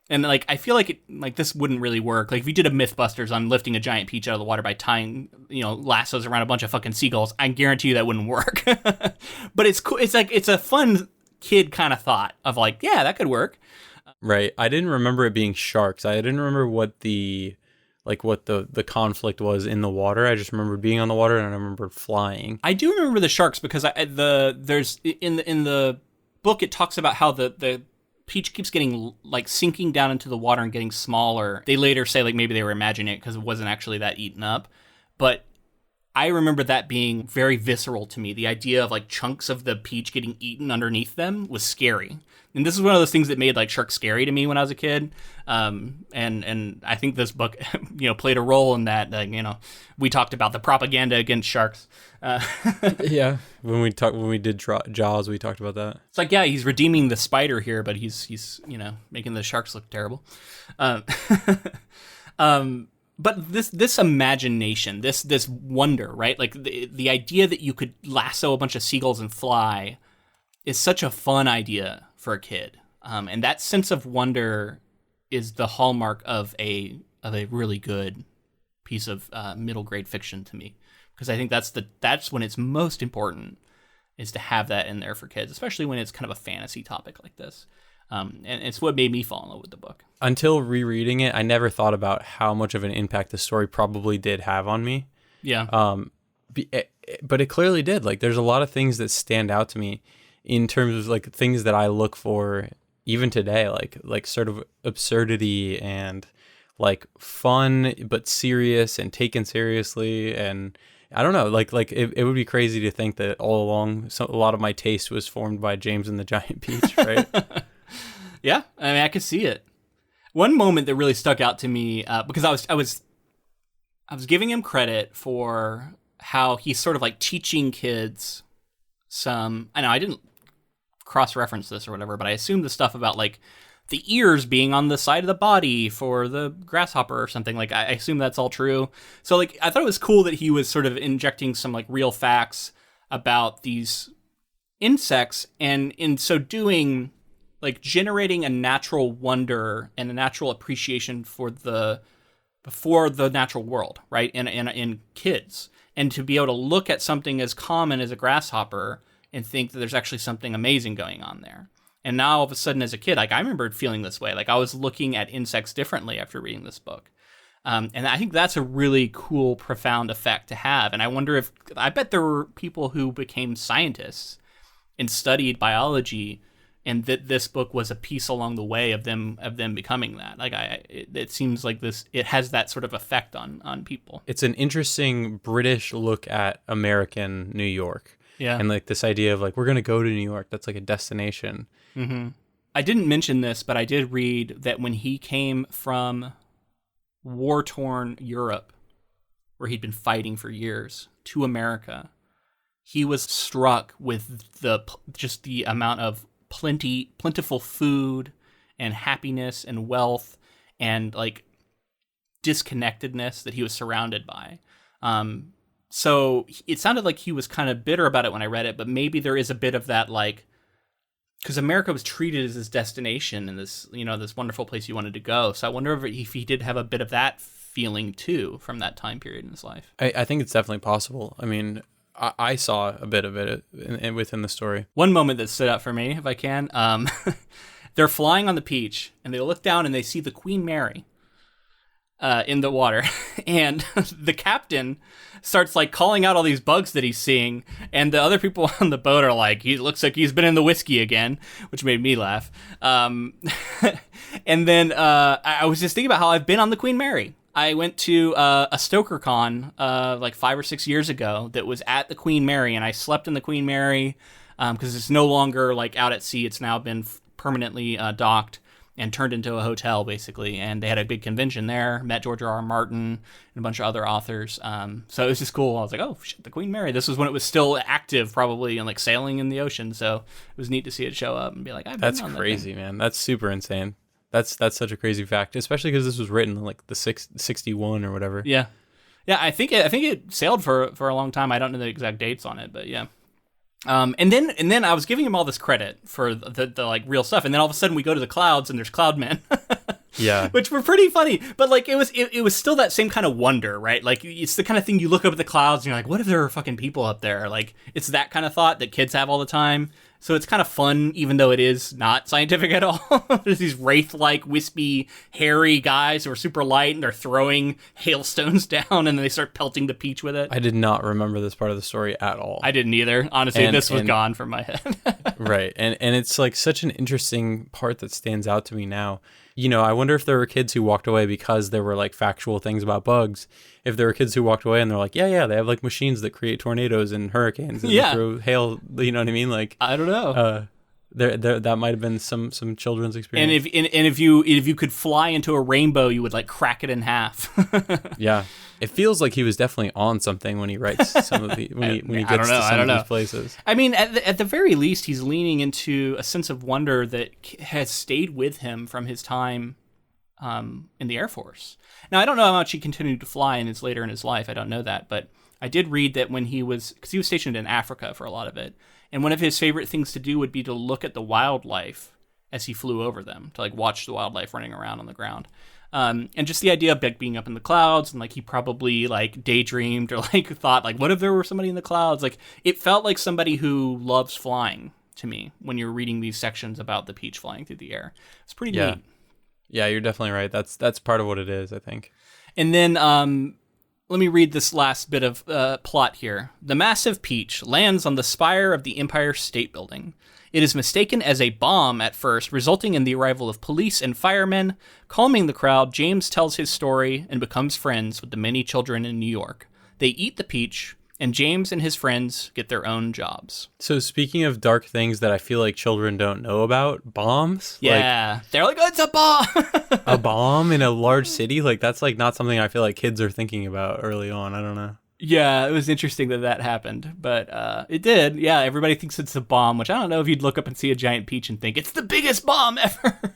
And like I feel like this wouldn't really work. Like if you did a Mythbusters on lifting a giant peach out of the water by tying lassos around a bunch of fucking seagulls, I guarantee you that wouldn't work. But it's cool. It's like it's a fun kid kind of thought of like, yeah, that could work. Right. I didn't remember it being sharks. I didn't remember what the conflict was in the water. I just remember being on the water, and I remember flying. I do remember the sharks because there's in the book it talks about how the peach keeps getting like sinking down into the water and getting smaller. They later say like maybe they were imagining it because it wasn't actually that eaten up, but I remember that being very visceral to me. The idea of like chunks of the peach getting eaten underneath them was scary. And this is one of those things that made like sharks scary to me when I was a kid. And I think this book, played a role in that. We talked about the propaganda against sharks. Yeah, when we did Jaws, we talked about that. It's like, yeah, he's redeeming the spider here, but he's making the sharks look terrible. But this imagination, this wonder, right? Like the idea that you could lasso a bunch of seagulls and fly is such a fun idea for a kid. And that sense of wonder is the hallmark of a really good piece of middle grade fiction to me, because I think that's when it's most important, is to have that in there for kids, especially when it's kind of a fantasy topic like this. And it's what made me fall in love with the book. Until rereading it, I never thought about how much of an impact the story probably did have on me. Yeah. But it clearly did. Like, there's a lot of things that stand out to me in terms of like things that I look for even today, like sort of absurdity and like fun but serious and taken seriously. And I don't know, like it would be crazy to think that all along a lot of my taste was formed by James and the Giant Peach, right? Yeah, I mean, I could see it. One moment that really stuck out to me, because I was giving him credit for how he's sort of like teaching kids some. I know I didn't cross-reference this or whatever, but I assumed the stuff about like the ears being on the side of the body for the grasshopper or something. Like, I assume that's all true. So like, I thought it was cool that he was sort of injecting some like real facts about these insects, and in so doing, like generating a natural wonder and a natural appreciation for the natural world, right? In kids, and to be able to look at something as common as a grasshopper and think that there's actually something amazing going on there. And now all of a sudden as a kid, like I remember feeling this way. Like I was looking at insects differently after reading this book. And I think that's a really cool, profound effect to have. And I bet there were people who became scientists and studied biology, and that this book was a piece along the way of them becoming that. Like it seems like it has that sort of effect on people. It's an interesting British look at American New York. Yeah. And like this idea of like, we're going to go to New York. That's like a destination. Mm-hmm. I didn't mention this, but I did read that when he came from war-torn Europe, where he'd been fighting for years, to America, he was struck with just the amount of plentiful food and happiness and wealth and like disconnectedness that he was surrounded by. So it sounded like he was kind of bitter about it when I read it, but maybe there is a bit of that, like, because America was treated as this destination and this, this wonderful place you wanted to go. So I wonder if he did have a bit of that feeling too from that time period in his life. I think it's definitely possible. I mean, I saw a bit of it within the story. One moment that stood out for me, if I can, they're flying on the Peach, and they look down and they see the Queen Mary in the water, and the captain starts like calling out all these bugs that he's seeing, and the other people on the boat are like, he looks like he's been in the whiskey again, which made me laugh. And then I was just thinking about how I've been on the Queen Mary. I went to a Stoker Con like 5 or 6 years ago that was at the Queen Mary, and I slept in the Queen Mary because it's no longer like out at sea. It's now been permanently docked and turned into a hotel, basically. And they had a big convention there, met George R.R. Martin and a bunch of other authors. So it was just cool. I was like, oh, shit, the Queen Mary. This was when it was still active, probably, and like sailing in the ocean. So it was neat to see it show up and be like, that's crazy, man. That's super insane. That's such a crazy fact, especially because this was written in like the 61 or whatever. Yeah. Yeah, I think it sailed for a long time. I don't know the exact dates on it, but yeah. And then I was giving him all this credit for the like real stuff, and then all of a sudden we go to the clouds and there's cloud men. Yeah. Which were pretty funny, but like it was still that same kind of wonder, right? Like it's the kind of thing you look up at the clouds and you're like, what if there are fucking people up there? Like it's that kind of thought that kids have all the time. So it's kind of fun, even though it is not scientific at all. There's these wraith-like, wispy, hairy guys who are super light, and they're throwing hailstones down, and then they start pelting the Peach with it. I did not remember this part of the story at all. I didn't either. Honestly, this was gone from my head. Right. And it's like such an interesting part that stands out to me now. I wonder if there were kids who walked away because there were like factual things about bugs. If there were kids who walked away and they're like, yeah, they have like machines that create tornadoes and hurricanes and throw hail, you know what I mean? Like, I don't know. There that might have been some children's experience. And if you could fly into a rainbow, you would like crack it in half. Yeah. It feels like he was definitely on something when he writes some of the when he gets to some of these places. I mean, at the very least, he's leaning into a sense of wonder that has stayed with him from his time in the Air Force. Now, I don't know how much he continued to fly in later in his life. I don't know that, but I did read that when because he was stationed in Africa for a lot of it, and one of his favorite things to do would be to look at the wildlife as he flew over them to like watch the wildlife running around on the ground. And just the idea of like being up in the clouds, and like he probably like daydreamed or like thought like, what if there were somebody in the clouds? Like it felt like somebody who loves flying to me when you're reading these sections about the peach flying through the air. It's pretty neat. Yeah, you're definitely right. That's part of what it is, I think. And then let me read this last bit of plot here. The massive peach lands on the spire of the Empire State Building. It is mistaken as a bomb at first, resulting in the arrival of police and firemen. Calming the crowd, James tells his story and becomes friends with the many children in New York. They eat the peach, and James and his friends get their own jobs. So speaking of dark things that I feel like children don't know about, bombs? Yeah. They're like, oh, it's a bomb! A bomb in a large city? Like, that's like not something I feel like kids are thinking about early on. I don't know. Yeah, it was interesting that happened, but it did. Yeah, everybody thinks it's a bomb, which I don't know if you'd look up and see a giant peach and think, it's the biggest bomb ever!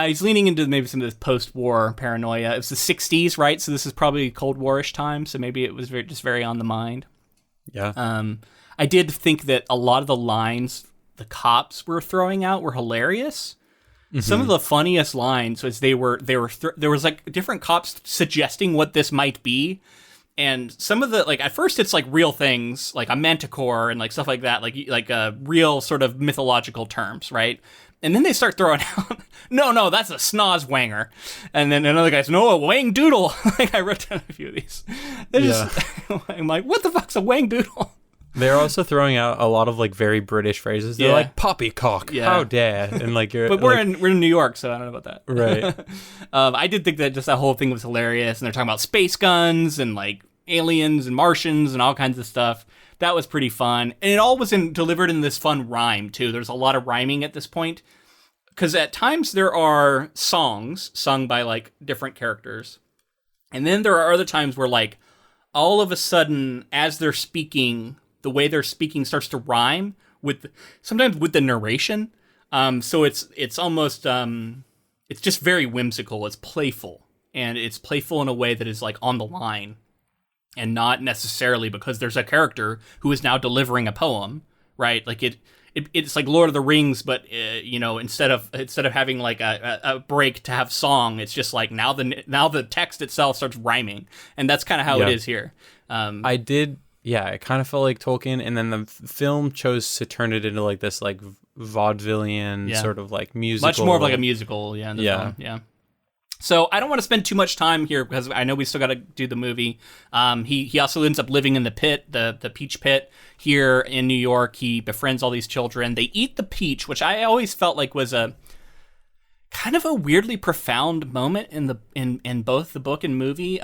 He's leaning into maybe some of this post-war paranoia. It was the 60s, right? So this is probably Cold War-ish time, so maybe it was very on the mind. Yeah. I did think that a lot of the lines the cops were throwing out were hilarious. Mm-hmm. Some of the funniest lines was there was like different cops suggesting what this might be. And some of the, like, at first it's like real things, like a manticore and like stuff like that, like real sort of mythological terms, right? And then they start throwing out, no, that's a snozwanger. And then another guy's, no, a wang doodle. Like, I wrote down a few of these. I'm like, what the fuck's a wang doodle? They're also throwing out a lot of like very British phrases. They're like poppycock, how dare, and like you're. But we're in New York, so I don't know about that. Right. I did think that just that whole thing was hilarious, and they're talking about space guns and like aliens and Martians and all kinds of stuff. That was pretty fun, and it all was delivered in this fun rhyme too. There's a lot of rhyming at this point, because at times there are songs sung by like different characters, and then there are other times where like all of a sudden, as they're speaking, the way they're speaking starts to rhyme sometimes with the narration. So it's almost it's just very whimsical. It's playful, and it's playful in a way that is like on the line, and not necessarily because there's a character who is now delivering a poem, right? Like it's like Lord of the Rings, but instead of having like a break to have song, it's just like now the text itself starts rhyming, and that's kind of how it is here. It kind of felt like Tolkien, and then the film chose to turn it into like this like vaudevillian sort of like musical. Much more of like a musical, in the film, yeah. So I don't want to spend too much time here because I know we still got to do the movie. He also ends up living in the pit, the peach pit here in New York. He befriends all these children. They eat the peach, which I always felt like was a kind of a weirdly profound moment in both the book and movie,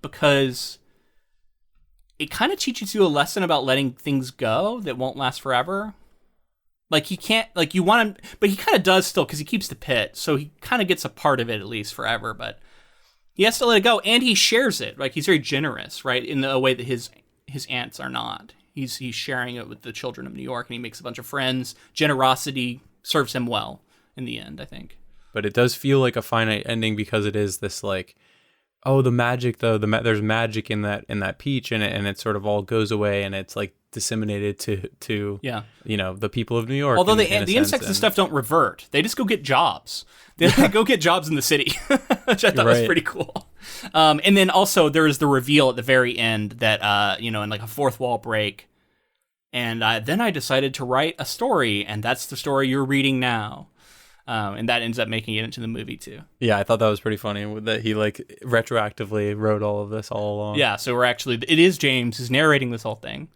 because it kind of teaches you a lesson about letting things go that won't last forever. Like he can't, like you want him, but he kind of does still because he keeps the pit, so he kind of gets a part of it at least forever. But he has to let it go, and he shares it. Like he's very generous, right, in a way that his aunts are not. He's sharing it with the children of New York, and he makes a bunch of friends. Generosity serves him well in the end, I think. But it does feel like a finite ending because it is this like, oh, the magic though. There's magic in that peach, and it sort of all goes away, and it's like disseminated to the people of New York. Although the insects and stuff don't revert, they just go get jobs. They go get jobs in the city, which I thought was pretty cool. And then also there is the reveal at the very end that in like a fourth wall break, and then I decided to write a story, and that's the story you're reading now. And that ends up making it into the movie too. Yeah, I thought that was pretty funny that he like retroactively wrote all of this all along. Yeah, so it is James who's narrating this whole thing.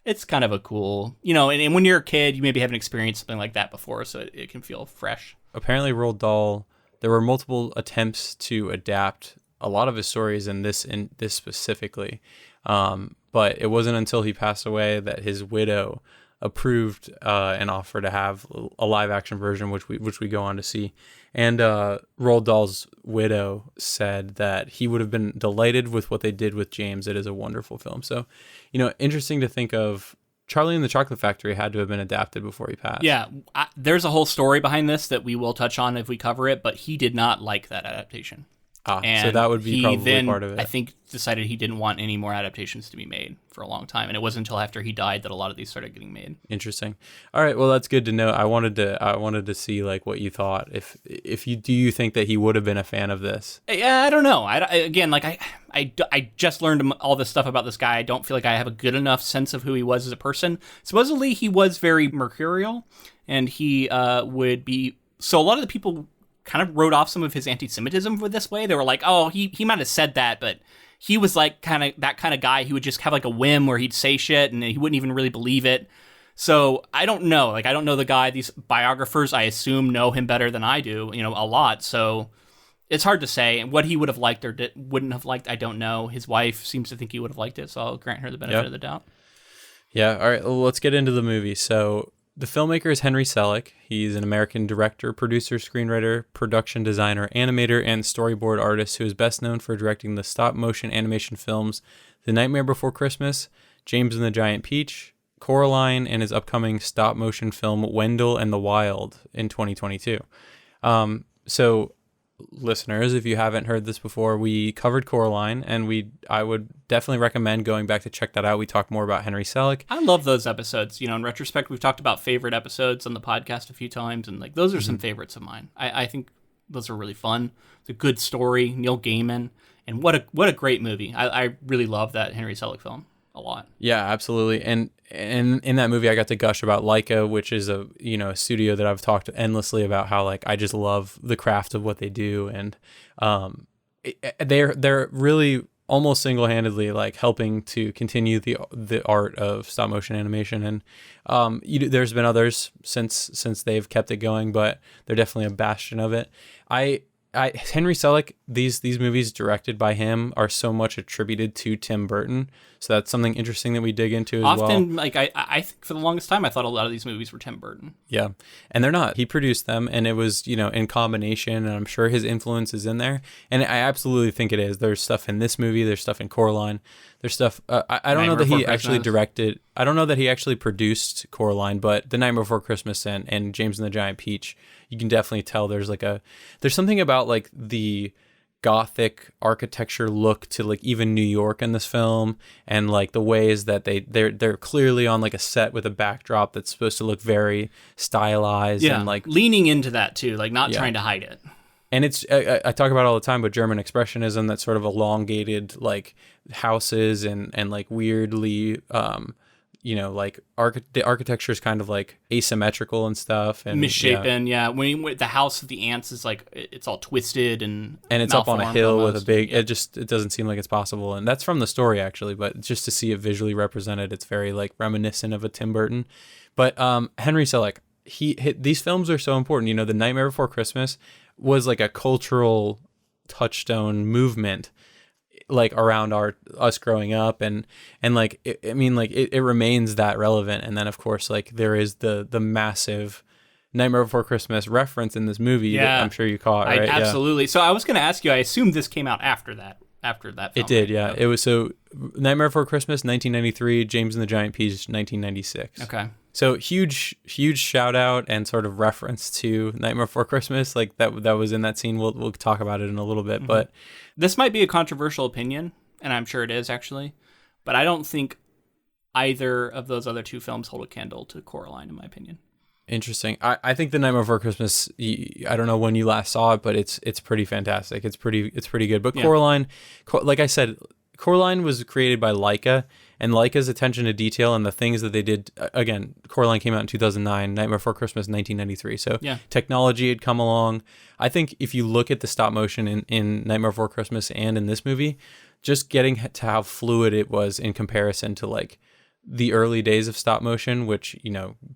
It's kind of a cool, and when you're a kid, you maybe haven't experienced something like that before, so it can feel fresh. Apparently, Roald Dahl, there were multiple attempts to adapt a lot of his stories in this specifically, but it wasn't until he passed away that his widow approved an offer to have a live action version, which we go on to see. And Roald Dahl's widow said that he would have been delighted with what they did with James. It is a wonderful film. So, interesting to think of. Charlie and the Chocolate Factory had to have been adapted before he passed. Yeah, there's a whole story behind this that we will touch on if we cover it, but he did not like that adaptation. And so that would be probably part of it. I think, decided he didn't want any more adaptations to be made for a long time. And it wasn't until after he died that a lot of these started getting made. Interesting. All right, well, that's good to know. I wanted to see like what you thought. If you do you think that he would have been a fan of this? Yeah, I don't know. Again, like I just learned all this stuff about this guy. I don't feel like I have a good enough sense of who he was as a person. Supposedly, he was very mercurial, and he would be. So a lot of the people kind of wrote off some of his anti-Semitism for this way. They were like, oh, he might have said that, but he was like kind of that kind of guy. He would just have like a whim where he'd say shit and he wouldn't even really believe it. So I don't know. Like, I don't know the guy. These biographers, I assume, know him better than I do, a lot. So it's hard to say. And what he would have liked or wouldn't have liked, I don't know. His wife seems to think he would have liked it, so I'll grant her the benefit of the doubt. Yeah, all right, well, let's get into the movie. So the filmmaker is Henry Selick. He's an American director, producer, screenwriter, production designer, animator, and storyboard artist who is best known for directing the stop-motion animation films The Nightmare Before Christmas, James and the Giant Peach, Coraline, and his upcoming stop-motion film Wendell and the Wild in 2022. So, listeners, if you haven't heard this before, we covered Coraline, and I would definitely recommend going back to check that out. We talked more about Henry Selick. I love those episodes. In retrospect, we've talked about favorite episodes on the podcast a few times, and like those are some favorites of mine. I think those are really fun. It's a good story, Neil Gaiman, and what a great movie. I really love that Henry Selick film a lot. Yeah, absolutely. And in that movie, I got to gush about Leica, which is a studio that I've talked endlessly about how like I just love the craft of what they do, and they're really almost single-handedly like helping to continue the art of stop motion animation. And there's been others since they've kept it going, but they're definitely a bastion of it. Henry Selick, these movies directed by him are so much attributed to Tim Burton, so that's something interesting that we dig into as well. Often, like I think for the longest time, I thought a lot of these movies were Tim Burton. Yeah, and they're not. He produced them, and it was in combination, and I'm sure his influence is in there, and I absolutely think it is. There's stuff in this movie. There's stuff in Coraline. There's stuff. I don't know that he actually directed. I don't know that he actually produced Coraline, but The Night Before Christmas and James and the Giant Peach, you can definitely tell there's something about like the Gothic architecture look to like even New York in this film, and like the ways that they're clearly on like a set with a backdrop that's supposed to look very stylized, and like leaning into that too, like not trying to hide it. And it's I talk about it all the time, but German expressionism, that sort of elongated like houses and like weirdly like the architecture is kind of like asymmetrical and stuff, and misshapen. When the house of the ants is like it's all twisted and it's up on a hill almost. With a big. It doesn't seem like it's possible, and that's from the story actually. But just to see it visually represented, it's very like reminiscent of a Tim Burton. But Henry Selick, these films are so important. The Nightmare Before Christmas was like a cultural touchstone movement, like around us growing up, and like it remains that relevant. And then of course like there is the massive Nightmare Before Christmas reference in this movie that I'm sure you caught, right? Absolutely. So I was going to ask you, I assume this came out after that film, it did, right? Yeah. It was Nightmare Before Christmas 1993, James and the Giant Peach 1996. Okay. So huge shout out and sort of reference to Nightmare Before Christmas, like that was in that scene. We'll talk about it in a little bit, but this might be a controversial opinion, and I'm sure it is actually, but I don't think either of those other two films hold a candle to Coraline, in my opinion. Interesting. I think The Nightmare Before Christmas, I don't know when you last saw it, but it's pretty fantastic. It's pretty good. But Coraline, like I said, Coraline was created by Leica, and Leica's attention to detail and the things that they did. Again, Coraline came out in 2009, Nightmare Before Christmas 1993. So technology had come along. I think if you look at the stop motion in Nightmare Before Christmas and in this movie, just getting to how fluid it was in comparison to like the early days of stop motion, which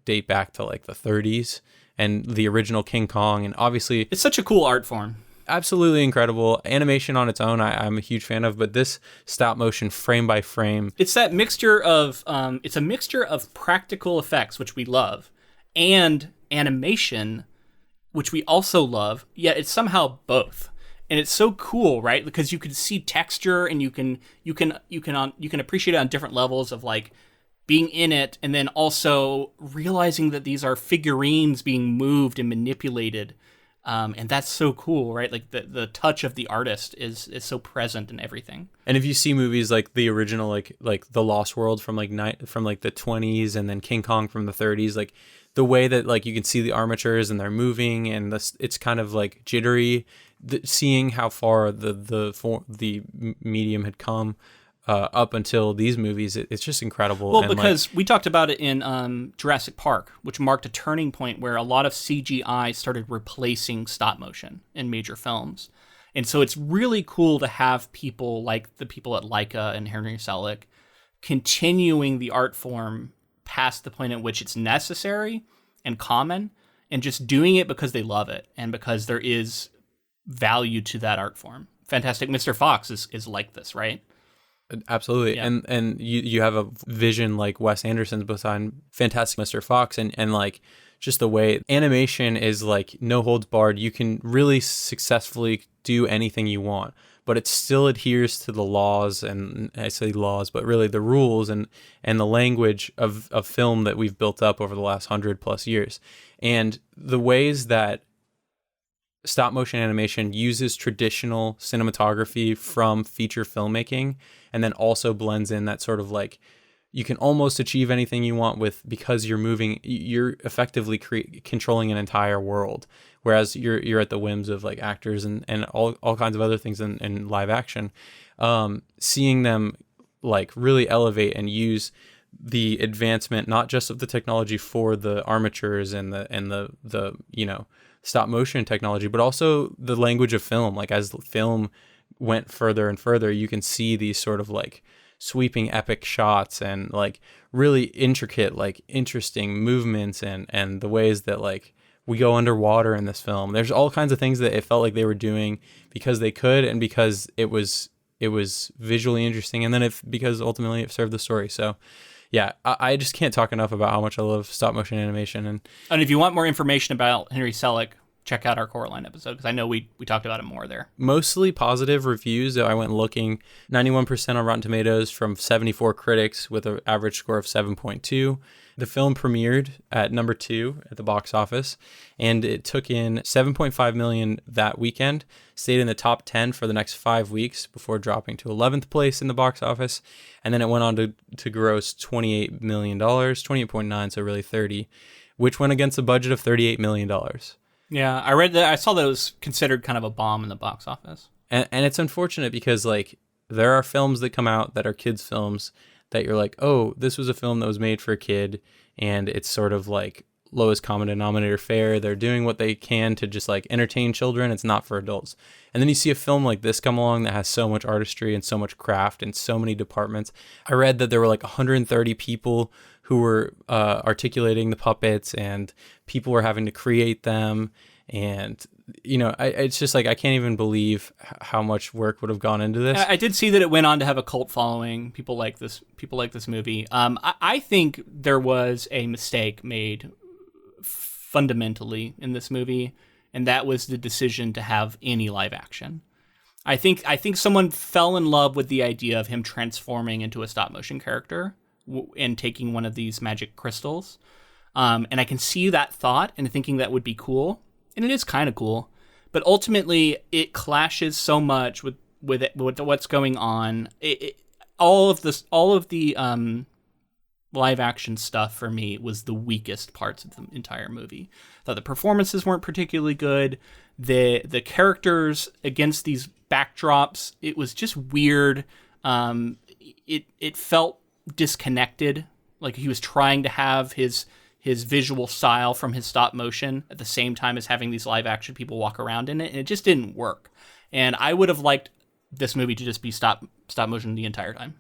date back to like the 30s, and the original King Kong, and obviously it's such a cool art form. Absolutely incredible animation on its own. I'm a huge fan of, but this stop motion frame by frame, it's that mixture of it's a mixture of practical effects, which we love, and animation, which we also love. Yet it's somehow both, and it's so cool, right? Because you can see texture, and you can appreciate it on different levels of like being in it, and then also realizing that these are figurines being moved and manipulated. And that's so cool, right? Like the touch of the artist is so present in everything. And if you see movies like the original, like The Lost World from like the 20s, and then King Kong from the 30s, like the way that like you can see the armatures and they're moving, and it's kind of like jittery. Seeing how far the medium had come up until these movies, it's just incredible. Well, because we talked about it in Jurassic Park, which marked a turning point where a lot of CGI started replacing stop motion in major films. And so it's really cool to have people like the people at Leica and Henry Selick continuing the art form past the point at which it's necessary and common, and just doing it because they love it and because there is value to that art form. Fantastic Mr. Fox is like this, right? Absolutely. Yeah. And you have a vision like Wes Anderson's behind Fantastic Mr. Fox, and like just the way animation is like no holds barred. You can really successfully do anything you want, but it still adheres to the laws, and I say laws, but really the rules and the language of film that we've built up over the last 100+ years. And the ways that stop motion animation uses traditional cinematography from feature filmmaking, and then also blends in that sort of like, you can almost achieve anything you want with, because you're effectively controlling an entire world, whereas you're at the whims of like actors and all kinds of other things in live action. Seeing them like really elevate and use the advancement, not just of the technology for the armatures and the stop motion technology, but also the language of film. Like as film went further and further, you can see these sort of like sweeping epic shots and like really intricate, like interesting movements, and the ways that like we go underwater in this film. There's all kinds of things that it felt like they were doing because they could, and because it was visually interesting, and then because ultimately it served the story. So yeah, I just can't talk enough about how much I love stop motion animation. And if you want more information about Henry Selick, check out our Coraline episode, because I know we talked about it more there. Mostly positive reviews. I went looking, 91% on Rotten Tomatoes from 74 critics with an average score of 7.2. The film premiered at number 2 at the box office, and it took in $7.5 million that weekend, stayed in the top 10 for the next 5 weeks before dropping to 11th place in the box office, and then it went on to gross $28 million, 28.9, so really 30, which went against a budget of $38 million. Yeah, I read that. I saw that it was considered kind of a bomb in the box office. And it's unfortunate because like there are films that come out that are kids' films that you're like, oh, this was a film that was made for a kid, and it's sort of like lowest common denominator fare. They're doing what they can to just like entertain children. It's not for adults. And then you see a film like this come along that has so much artistry and so much craft and so many departments. I read that there were like 130 people who were articulating the puppets, and people were having to create them. And, it's just like, I can't even believe how much work would have gone into this. I did see that it went on to have a cult following. People like this movie. I think there was a mistake made fundamentally in this movie, and that was the decision to have any live action. I think someone fell in love with the idea of him transforming into a stop motion character and taking one of these magic crystals. And I can see that thought and thinking that would be cool. And it is kind of cool. But ultimately, it clashes so much with what's going on. All of the live action stuff for me was the weakest parts of the entire movie. I thought the performances weren't particularly good. The characters against these backdrops, it was just weird. It felt disconnected, like he was trying to have his visual style from his stop motion at the same time as having these live action people walk around in it, and it just didn't work. And I would have liked this movie to just be stop motion the entire time.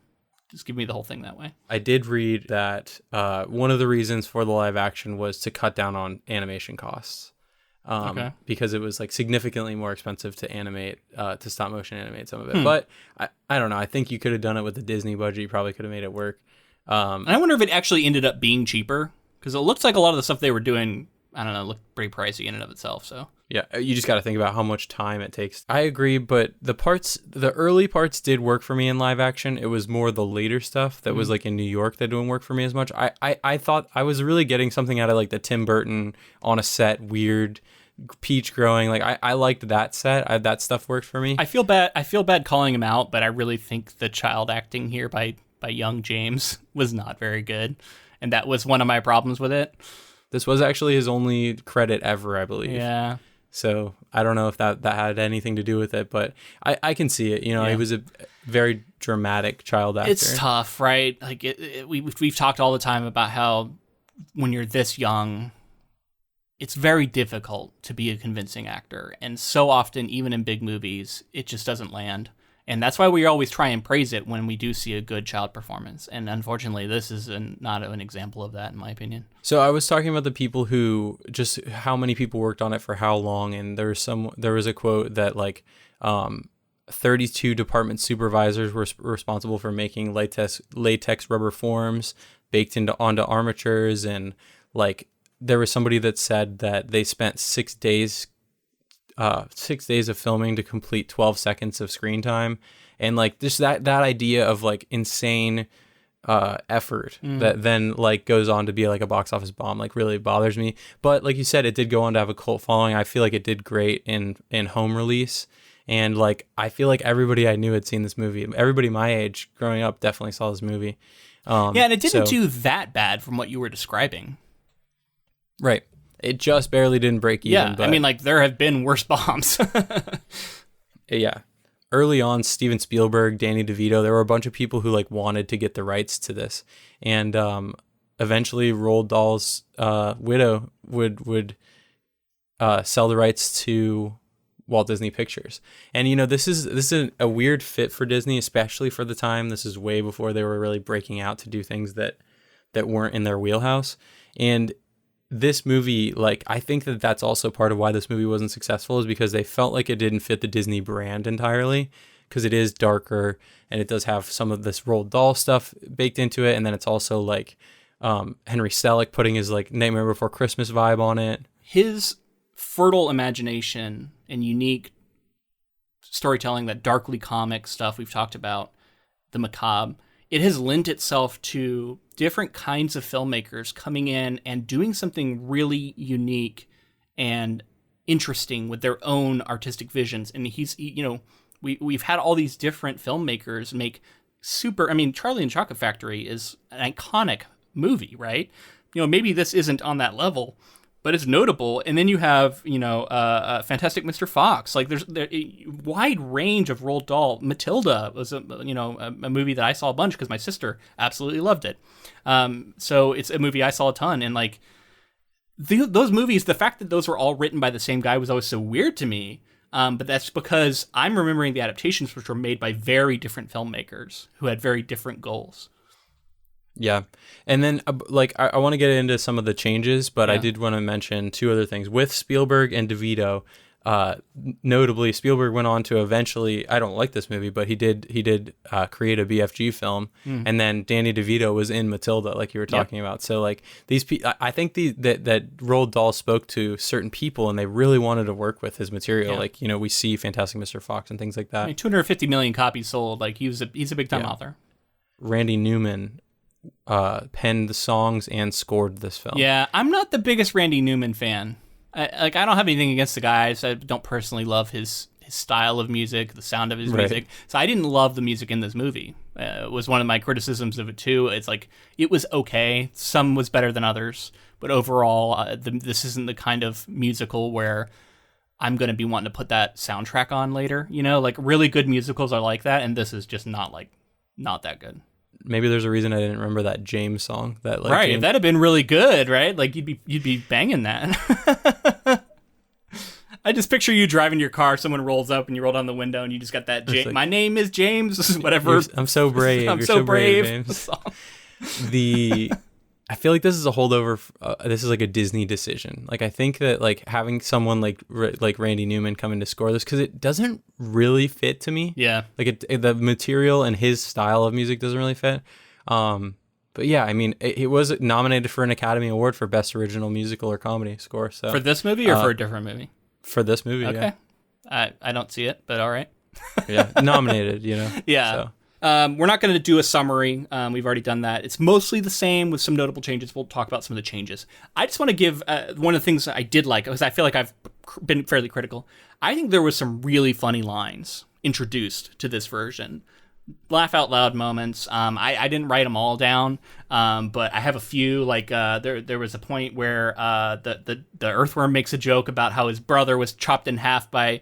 Just give me the whole thing that way. I did read that one of the reasons for the live action was to cut down on animation costs. Because it was like significantly more expensive to animate, to stop motion animate some of it. But I don't know. I think you could have done it with the Disney budget. You probably could have made it work. And I wonder if it actually ended up being cheaper, because it looks like a lot of the stuff they were doing, I don't know, looked pretty pricey in and of itself. So yeah, you just got to think about how much time it takes. I agree, but the early parts did work for me in live action. It was more the later stuff that was like in New York that didn't work for me as much. I thought I was really getting something out of like the Tim Burton on a set weird peach growing. Like I liked that set. That stuff worked for me. I feel bad calling him out, but I really think the child acting here by young James was not very good, and that was one of my problems with it. This was actually his only credit ever, I believe. Yeah. So I don't know if that had anything to do with it, but I can see it. You know, he was a very dramatic child actor. It's tough, right? Like we've talked all the time about how when you're this young, it's very difficult to be a convincing actor, and so often, even in big movies, it just doesn't land. And that's why we always try and praise it when we do see a good child performance. And unfortunately, this is not an example of that, in my opinion. So I was talking about the people who, just how many people worked on it for how long. And there was a quote that like 32 department supervisors were responsible for making latex rubber forms baked onto armatures. And like there was somebody that said that they spent 6 days of filming to complete 12 seconds of screen time. And like just that idea of like insane effort that then like goes on to be like a box office bomb like really bothers me. But like you said, it did go on to have a cult following. I feel like it did great in home release, and like I feel like everybody I knew had seen this movie. Everybody my age growing up definitely saw this movie. And it didn't do that bad from what you were describing. Right. It just barely didn't break even. Yeah, but I mean, like, there have been worse bombs. Yeah. Early on, Steven Spielberg, Danny DeVito, there were a bunch of people who, like, wanted to get the rights to this. And eventually, Roald Dahl's widow would sell the rights to Walt Disney Pictures. And, you know, this is a weird fit for Disney, especially for the time. This is way before they were really breaking out to do things that weren't in their wheelhouse. And this movie, like, I think that's also part of why this movie wasn't successful, is because they felt like it didn't fit the Disney brand entirely, because it is darker and it does have some of this Roald Dahl stuff baked into it. And then it's also like Henry Selick putting his like Nightmare Before Christmas vibe on it. His fertile imagination and unique storytelling, that darkly comic stuff we've talked about, the macabre, it has lent itself to different kinds of filmmakers coming in and doing something really unique and interesting with their own artistic visions. And we've had all these different filmmakers make Charlie and Chocolate Factory is an iconic movie, right? You know, maybe this isn't on that level, but it's notable. And then you have, Fantastic Mr. Fox. Like there's a wide range of Roald Dahl. Matilda was a movie that I saw a bunch because my sister absolutely loved it. So it's a movie I saw a ton. And like those movies, the fact that those were all written by the same guy was always so weird to me. But that's because I'm remembering the adaptations, which were made by very different filmmakers who had very different goals. Yeah. And then, I want to get into some of the changes, but I did want to mention two other things. With Spielberg and DeVito, notably, Spielberg went on to eventually, I don't like this movie, but he did create a BFG film. And then Danny DeVito was in Matilda, like you were talking about. So, like, these people, I think that Roald Dahl spoke to certain people, and they really wanted to work with his material. Yeah. Like, we see Fantastic Mr. Fox and things like that. 250 million copies sold. Like, he's a big-time author. Randy Newman penned the songs and scored this film. Yeah, I'm not the biggest Randy Newman fan. I don't have anything against the guy. I don't personally love his style of music, the sound of his music. So I didn't love the music in this movie. It was one of my criticisms of it too. It's like, it was okay. Some was better than others. But overall, this isn't the kind of musical where I'm going to be wanting to put that soundtrack on later. Like really good musicals are like that. And this is just not that good. Maybe there's a reason I didn't remember that James song. Right, if that'd have been really good, right? Like you'd be banging that. I just picture you driving your car, someone rolls up and you roll down the window and you just got that my name is James, whatever. I'm so brave. I'm so brave. James. I feel like this is a holdover. This is like a Disney decision. Like I think that like having someone like Randy Newman come in to score this, because it doesn't really fit to me. Yeah. Like the material and his style of music doesn't really fit. But yeah, I mean, it was nominated for an Academy Award for Best Original Musical or Comedy Score. So for this movie or for a different movie? For this movie. Okay. Yeah. I don't see it, but all right. Yeah, nominated. Yeah. So. We're not going to do a summary. We've already done that. It's mostly the same with some notable changes. We'll talk about some of the changes. I just want to give one of the things that I did like, because I feel like I've been fairly critical. I think there was some really funny lines introduced to this version. Laugh out loud moments. I didn't write them all down, but I have a few. Like there was a point where the earthworm makes a joke about how his brother was chopped in half by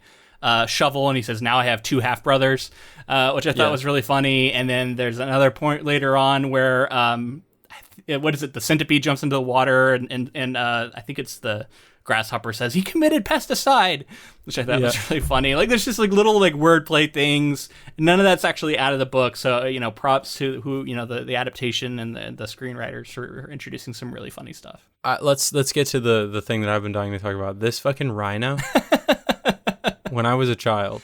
shovel, and he says, "Now I have two half brothers," which I thought was really funny. And then there's another point later on where what is it? The centipede jumps into the water, and I think it's the grasshopper says he committed pesticide, which I thought was really funny. Like there's just like little like wordplay things. None of that's actually out of the book. So props to who the adaptation and the screenwriters for introducing some really funny stuff. Let's get to the thing that I've been dying to talk about. This fucking rhino. When I was a child,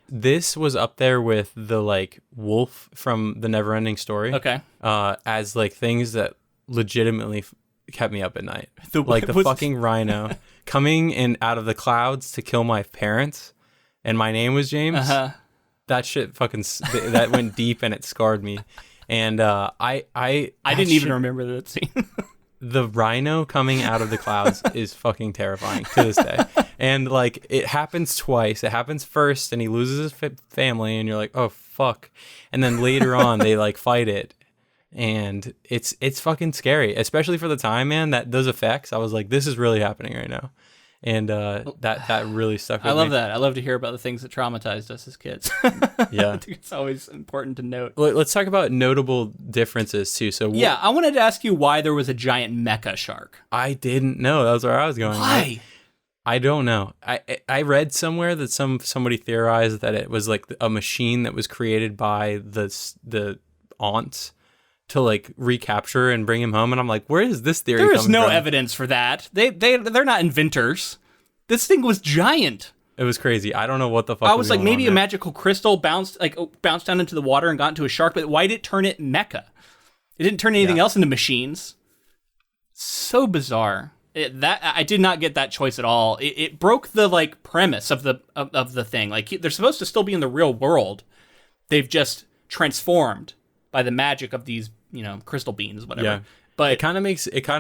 this was up there with the like wolf from the Neverending Story. Okay, as like things that legitimately kept me up at night. The fucking rhino coming in out of the clouds to kill my parents, and my name was James. That shit fucking that went deep and it scarred me. And I didn't even remember that scene. The rhino coming out of the clouds is fucking terrifying to this day. And like it happens twice. It happens first and he loses his family and you're like, oh fuck. And then later on they like fight it. And it's fucking scary, especially for the time, man. That those effects, I was like, this is really happening right now, and that really stuck with me. I love that. I love to hear about the things that traumatized us as kids. Yeah, I think it's always important to note. Let's talk about notable differences too. So I wanted to ask you why there was a giant mecha-shark. I didn't know. That was where I was going. Why? I don't know. I read somewhere that somebody theorized that it was like a machine that was created by the aunts to like recapture and bring him home, and I'm like, where is this theory? There is no from? evidence for that. They're not inventors. This thing was giant. It was crazy. I don't know what the fuck. I was like, maybe a magical crystal bounced down into the water and got into a shark. But why did it turn it mecha? It didn't turn anything else into machines. So bizarre. I did not get that choice at all. It broke the like premise of the thing. Like they're supposed to still be in the real world. They've just transformed by the magic of these, crystal beans, whatever. Yeah. But it kind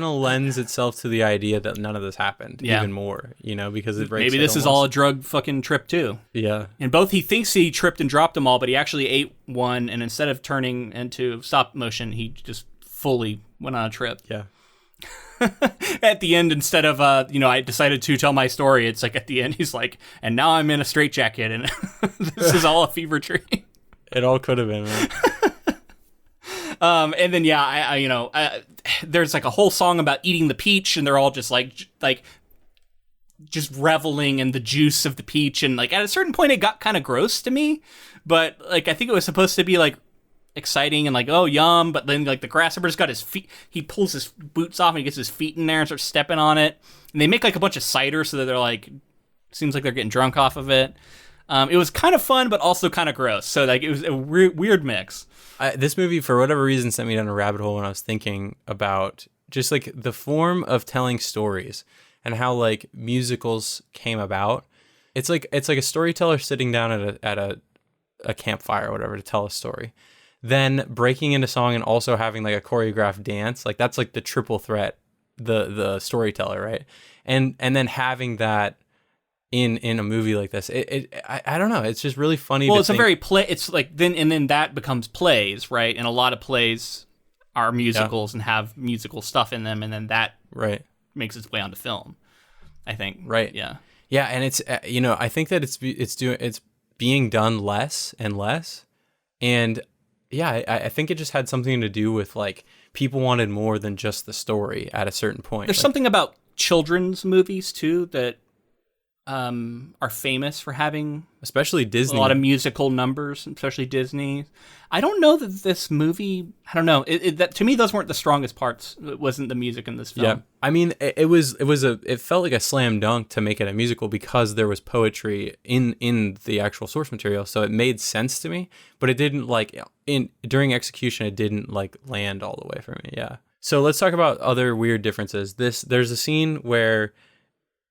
of lends itself to the idea that none of this happened even more, because it breaks. Maybe this is all a drug fucking trip too. Yeah. And both he thinks he tripped and dropped them all, but he actually ate one, and instead of turning into stop motion, he just fully went on a trip. Yeah. At the end, instead of I decided to tell my story, it's like at the end he's like, and now I'm in a straitjacket, and this is all a fever dream. It all could have been, man. And then there's like a whole song about eating the peach, and they're all just just reveling in the juice of the peach, and like at a certain point it got kind of gross to me, but like I think it was supposed to be like exciting and like, oh yum, but then like the grasshopper's got his feet, he pulls his boots off and he gets his feet in there and starts stepping on it, and they make like a bunch of cider so that they're like, seems like they're getting drunk off of it. It was kind of fun, but also kind of gross. So like it was a weird mix. This movie, for whatever reason, sent me down a rabbit hole when I was thinking about just like the form of telling stories and how like musicals came about. It's like a storyteller sitting down at a campfire or whatever to tell a story, then breaking into song and also having like a choreographed dance. Like that's like the triple threat, the storyteller, right? And then having that in a movie like this, I don't know, it's just really funny. Well, it's a very play. It's like then that becomes plays, right? And a lot of plays are musicals and have musical stuff in them, and then that makes its way onto film, I think. Right. Yeah. Yeah, and it's I think that it's being done less and less, and yeah, I think it just had something to do with like people wanted more than just the story at a certain point. There's something about children's movies too that are famous for having, especially Disney, a lot of musical numbers, especially Disney. I don't know that this movie, I don't know, that to me those weren't the strongest parts. It wasn't the music in this film. Yeah, I mean it felt like a slam dunk to make it a musical because there was poetry in the actual source material, so it made sense to me. But it didn't during execution, it didn't like land all the way for me. Yeah. So let's talk about other weird differences. There's a scene where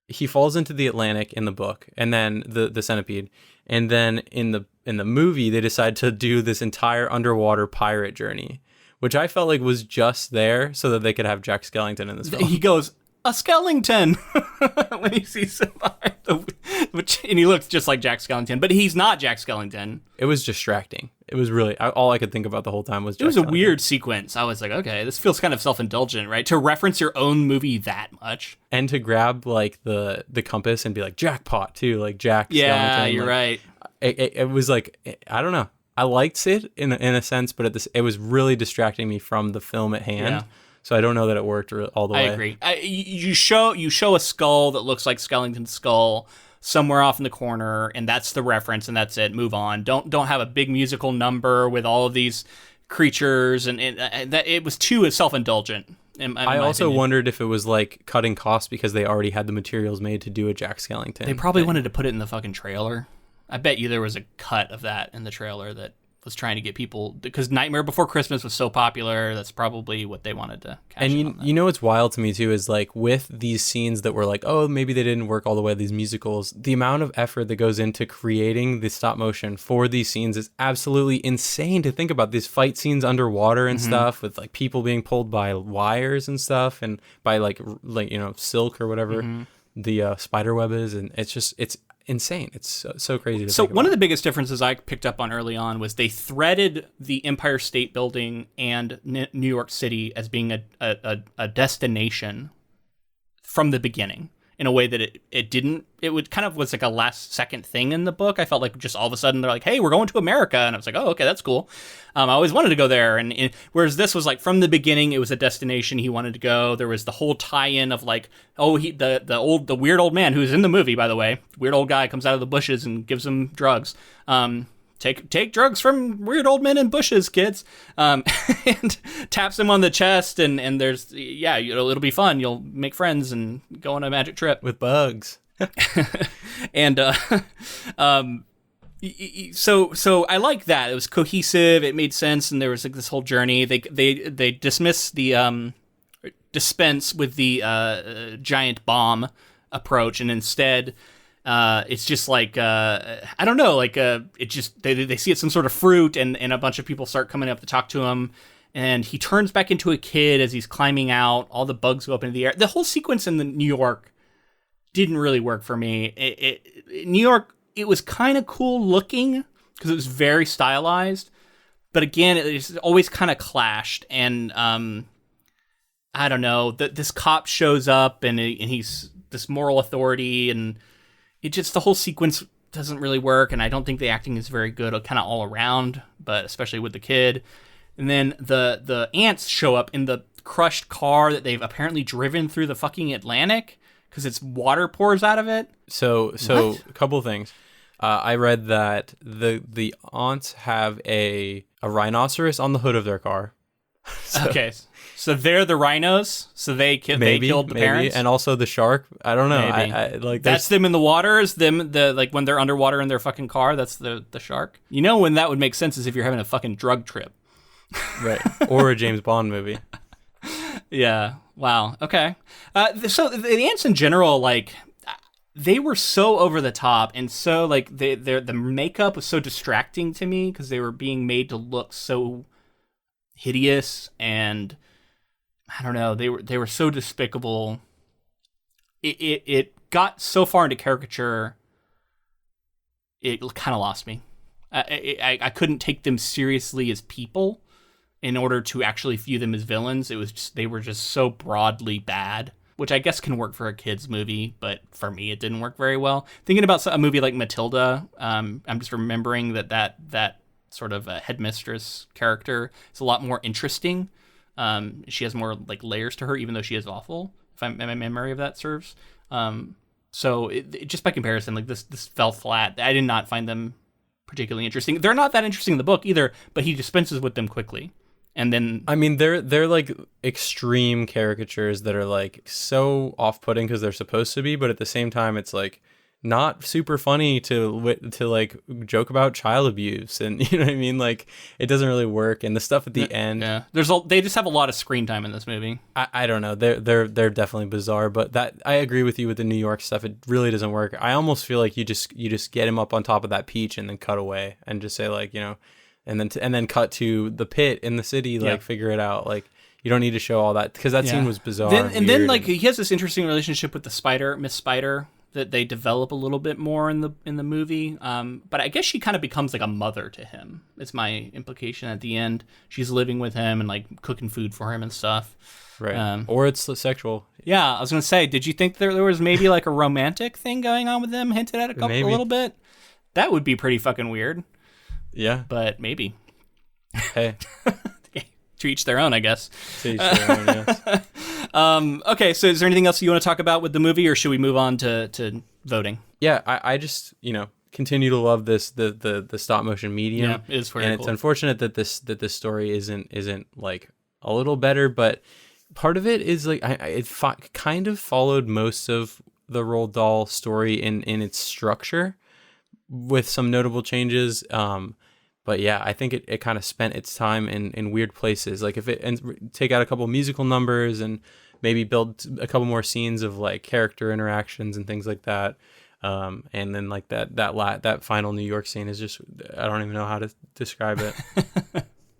he falls into the Atlantic in the book, and then the centipede, and then in the movie they decide to do this entire underwater pirate journey, which I felt like was just there so that they could have Jack Skellington in this film. He goes, a Skellington, when he sees him. and he looks just like Jack Skellington, but he's not Jack Skellington. It was distracting. It was really all I could think about the whole time was Jack It was a Skellington. weird sequence. I was like, okay, this feels kind of self-indulgent, right? To reference your own movie that much. And to grab like the compass and be like jackpot too, like Jack Skellington. Yeah, you're like, right. It was like, I don't know. I liked it in a sense, but it was really distracting me from the film at hand. Yeah. So I don't know that it worked all the way. I agree. You show a skull that looks like Skellington's skull somewhere off in the corner, and that's the reference, and that's it. Move on. Don't have a big musical number with all of these creatures, and that it was too self-indulgent. I also wondered if it was like cutting costs because they already had the materials made to do a Jack Skellington. They probably wanted to put it in the fucking trailer. I bet you there was a cut of that in the trailer that was trying to get people, because Nightmare Before Christmas was so popular. That's probably what they wanted to catch. And you know what's wild to me too is like with these scenes that were like, oh, maybe they didn't work all the way, these musicals, the amount of effort that goes into creating the stop motion for these scenes is absolutely insane to think about. These fight scenes underwater and stuff with like people being pulled by wires and stuff and by like silk or whatever the spider web is, and it's insane. It's so crazy to think about. One of the biggest differences I picked up on early on was they threaded the Empire State Building and New York City as being a destination from the beginning in a way that it didn't. It would kind of was like a last second thing in the book. I felt like just all of a sudden they're like, hey, we're going to America. And I was like, oh, okay, that's cool. I always wanted to go there. And whereas this was like from the beginning, it was a destination he wanted to go. There was the whole tie-in of like, oh, the weird old man who's in the movie, by the way, weird old guy comes out of the bushes and gives him drugs. Take drugs from weird old men in bushes, kids. And taps him on the chest, and there's it'll be fun. You'll make friends and go on a magic trip with bugs. And so I like that. It was cohesive. It made sense, and there was like this whole journey. They dismiss the dispense with the giant bomb approach, and instead. It's just like I don't know, like it just they see it's some sort of fruit, and a bunch of people start coming up to talk to him, and he turns back into a kid as he's climbing out. All the bugs go up into the air. The whole sequence in the New York didn't really work for me. New York, it was kind of cool looking because it was very stylized, but again, it always kind of clashed. And I don't know, this cop shows up, and he's this moral authority, and it just, the whole sequence doesn't really work, and I don't think the acting is very good kind of all around, but especially with the kid. And then the ants show up in the crushed car that they've apparently driven through the fucking Atlantic because its water pours out of it. So a couple of things. I read that the aunts have a rhinoceros on the hood of their car. Okay. So they're the rhinos. So they killed the parents, and also the shark. I don't know. I like that's them in the water. Is them like when they're underwater in their fucking car. That's the shark. You know when that would make sense is if you're having a fucking drug trip, right? Or a James Bond movie. Yeah. Wow. Okay. So the ants in general, like they were so over the top, and so like the makeup was so distracting to me because they were being made to look so hideous, and I don't know, they were so despicable. It got so far into caricature, it kind of lost me. I couldn't take them seriously as people in order to actually view them as villains. It was just, they were just so broadly bad, which I guess can work for a kid's movie, but for me it didn't work very well. Thinking about a movie like Matilda, I'm just remembering that sort of a headmistress character is a lot more interesting. She has more like layers to her, even though she is awful, if my memory of that serves. So it just by comparison, like this fell flat. I did not find them particularly interesting. They're not that interesting in the book either, but he dispenses with them quickly. And then I mean, they're like extreme caricatures that are like so off-putting because they're supposed to be, but at the same time, it's like not super funny to like joke about child abuse, and you know what I mean. Like it doesn't really work, and the stuff at the end. Yeah, they just have a lot of screen time in this movie. I don't know. They're definitely bizarre, but that I agree with you with the New York stuff. It really doesn't work. I almost feel like you just get him up on top of that peach and then cut away and just say like, you know. And then cut to the pit in the city, like figure it out. Like you don't need to show all that because that scene was bizarre. Then like he has this interesting relationship with the spider, Miss Spider, that they develop a little bit more in the movie. But I guess she kind of becomes like a mother to him. It's my implication at the end. She's living with him and like cooking food for him and stuff. Right. Or it's sexual. Yeah, I was gonna say, did you think there was maybe like a romantic thing going on with them, hinted at a little bit? That would be pretty fucking weird. Yeah. But maybe. Hey. To each their own, I guess. To each their own, yes. Okay, so is there anything else you want to talk about with the movie, or should we move on to voting? Yeah, I just, continue to love the stop motion medium. Yeah, it's very and cool. It's unfortunate that this story isn't like a little better, but part of it is like it kind of followed most of the Roald Dahl story in its structure, with some notable changes. But yeah, I think it kind of spent its time in weird places. Like take out a couple musical numbers and maybe build a couple more scenes of like character interactions and things like that. And then like that final New York scene is just, I don't even know how to describe it.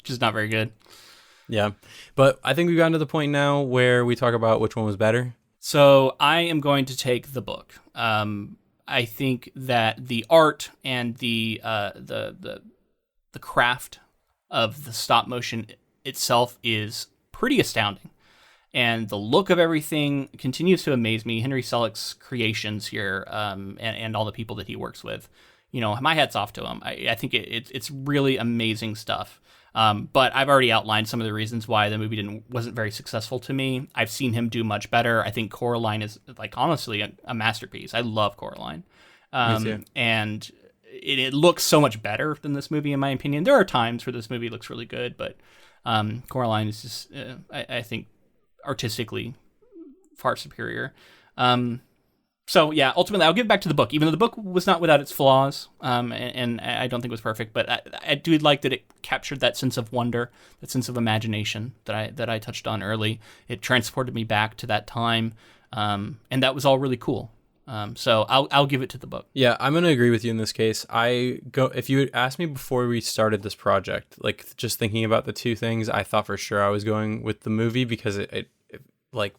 Just not very good. Yeah. But I think we've gotten to the point now where we talk about which one was better. So I am going to take the book. I think that the art and the craft of the stop motion itself is pretty astounding. And the look of everything continues to amaze me. Henry Selick's creations here, and all the people that he works with, my hat's off to him. I think it's really amazing stuff. But I've already outlined some of the reasons why the movie wasn't very successful to me. I've seen him do much better. I think Coraline is, like, honestly a masterpiece. I love Coraline. Me too. And it looks so much better than this movie, in my opinion. There are times where this movie looks really good, but Coraline is just, I think, artistically far superior. So yeah, ultimately I'll give it back to the book, even though the book was not without its flaws, and I don't think it was perfect, but I do like that it captured that sense of wonder, that sense of imagination that I touched on early. It transported me back to that time, and that was all really cool. So I'll give it to the book. Yeah, I'm gonna agree with you in this case. If you had asked me before we started this project, like just thinking about the two things, I thought for sure I was going with the movie because it like,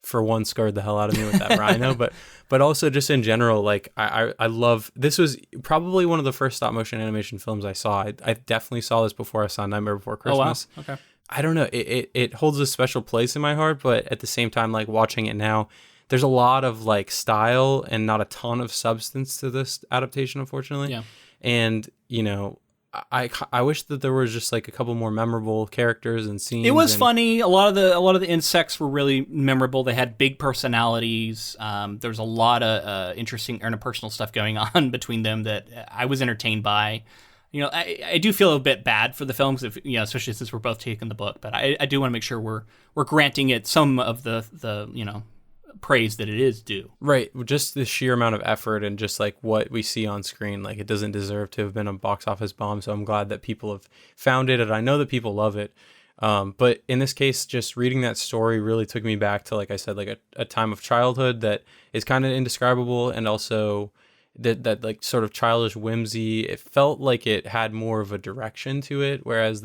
for one, scared the hell out of me with that rhino, but also just in general, like I love, this was probably one of the first stop motion animation films I saw. I definitely saw this before I saw Nightmare Before Christmas. Oh, wow. Okay. I don't know, it holds a special place in my heart, but at the same time, like watching it now, there's a lot of like style and not a ton of substance to this adaptation, unfortunately. Yeah. And I wish that there was just like a couple more memorable characters and scenes. It was funny. A lot of the insects were really memorable. They had big personalities. There's a lot of interesting interpersonal stuff going on between them that I was entertained by. I do feel a bit bad for the films, especially since we're both taking the book. But I do want to make sure we're granting it some of the praise that it is due. Right. Just the sheer amount of effort and just like what we see on screen, like it doesn't deserve to have been a box office bomb. So I'm glad that people have found it, and I know that people love it. But in this case, just reading that story really took me back to, like I said, like a time of childhood that is kind of indescribable, and also that like sort of childish whimsy. It felt like it had more of a direction to it, whereas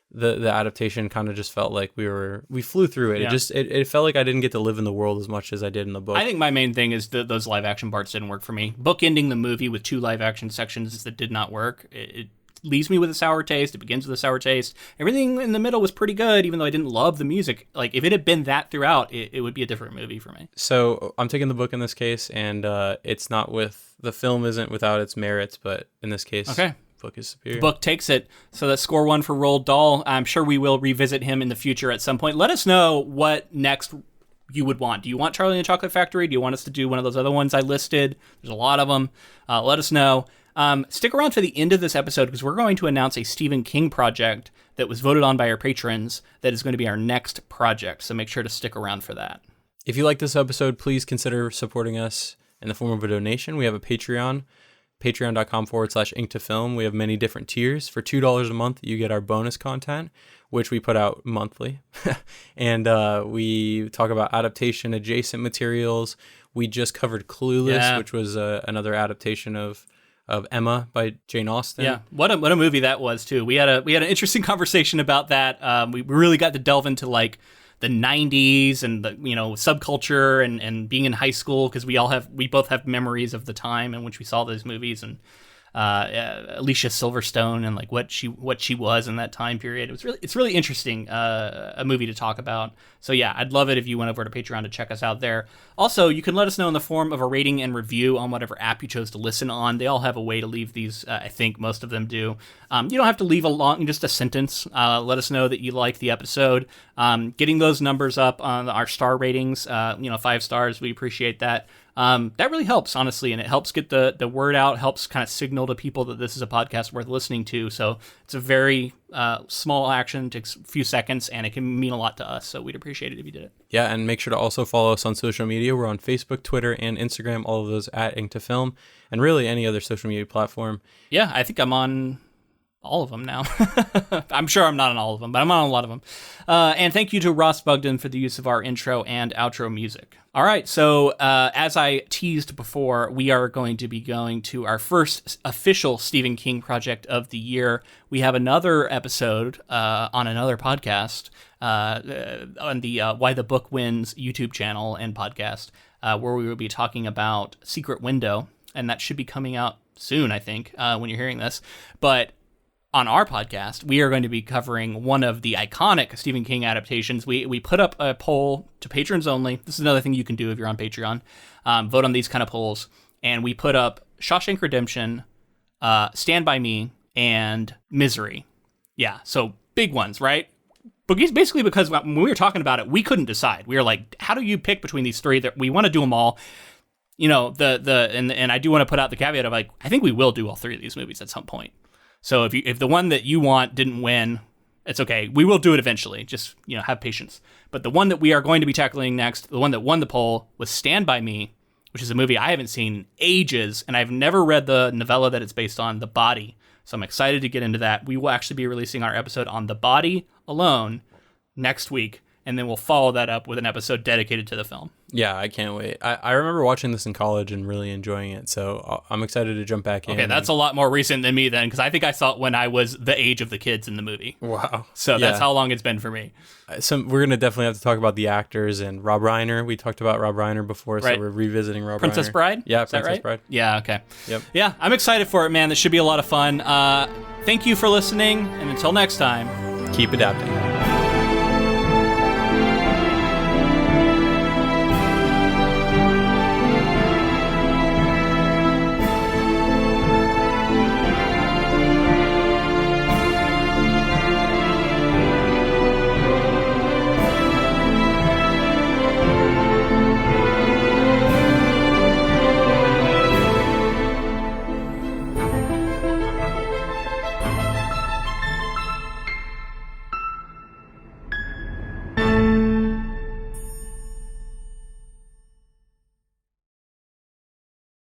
the adaptation kind of just felt like we flew through it. Yeah. It felt like I didn't get to live in the world as much as I did in the book. I think my main thing is that those live action parts didn't work for me. Bookending the movie with 2 live action sections that did not work. It leaves me with a sour taste. It begins with a sour taste. Everything in the middle was pretty good, even though I didn't love the music. Like, if it had been that throughout, it would be a different movie for me. So I'm taking the book in this case, and it's not the film isn't without its merits, but in this case, okay. Book is superior. The book takes it. So that's score 1 for Roald Dahl. I'm sure we will revisit him in the future at some point. Let us know what next you would want. Do you want Charlie and the Chocolate Factory? Do you want us to do one of those other ones I listed? There's a lot of them. Let us know. Stick around to the end of this episode, because we're going to announce a Stephen King project that was voted on by our patrons that is going to be our next project. So make sure to stick around for that. If you like this episode, please consider supporting us in the form of a donation. We have a Patreon. Patreon.com/ink2film. We have many different tiers. For $2 a month, you get our bonus content, which we put out monthly. And we talk about adaptation adjacent materials. We just covered Clueless, which was another adaptation of Emma by Jane Austen. Yeah, what a movie that was too. We had an interesting conversation about that. We really got to delve into like the 90s and the subculture and being in high school, because we both have memories of the time in which we saw those movies, and Alicia Silverstone and like what she was in that time period. It's really interesting, a movie to talk about. So yeah, I'd love it if you went over to Patreon to check us out there. Also, you can let us know in the form of a rating and review on whatever app you chose to listen on. They all have a way to leave these. I think most of them do. You don't have to leave just a sentence. Let us know that you like the episode. Getting those numbers up on our star ratings, 5 stars, we appreciate that. That really helps, honestly, and it helps get the word out, helps kind of signal to people that this is a podcast worth listening to. So it's a very small action, takes a few seconds, and it can mean a lot to us. So we'd appreciate it if you did it. Yeah, and make sure to also follow us on social media. We're on Facebook, Twitter, and Instagram, all of those at Ink2Film, and really any other social media platform. Yeah, I think I'm on all of them now. I'm sure I'm not on all of them, but I'm on a lot of them. And thank you to Ross Bugden for the use of our intro and outro music. All right, so as I teased before, we are going to be going to our first official Stephen King project of the year. We have another episode on another podcast on the Why the Book Wins YouTube channel and podcast, where we will be talking about Secret Window, and that should be coming out soon, I think, when you're hearing this. But on our podcast, we are going to be covering one of the iconic Stephen King adaptations. We put up a poll to patrons only. This is another thing you can do if you're on Patreon. Vote on these kind of polls. And we put up Shawshank Redemption, Stand By Me, and Misery. Yeah, so big ones, right? But basically because when we were talking about it, we couldn't decide. We were like, how do you pick between these three? That we want to do them all. And I do want to put out the caveat of like, I think we will do all three of these movies at some point. So if the one that you want didn't win, it's okay. We will do it eventually. Just, have patience. But the one that we are going to be tackling next, the one that won the poll, was Stand By Me, which is a movie I haven't seen in ages, and I've never read the novella that it's based on, The Body. So I'm excited to get into that. We will actually be releasing our episode on The Body alone next week, and then we'll follow that up with an episode dedicated to the film. Yeah, I can't wait. I remember watching this in college and really enjoying it, so I'm excited to jump back in. Okay, that's a lot more recent than me then, because I think I saw it when I was the age of the kids in the movie. Wow. So that's how long it's been for me. So we're going to definitely have to talk about the actors and Rob Reiner. We talked about Rob Reiner before, right. So we're revisiting Rob Princess Reiner. Bride? Yeah, Is that Princess right? Bride. Yeah, okay. Yep. Yeah, I'm excited for it, man. This should be a lot of fun. Thank you for listening, and until next time, keep adapting.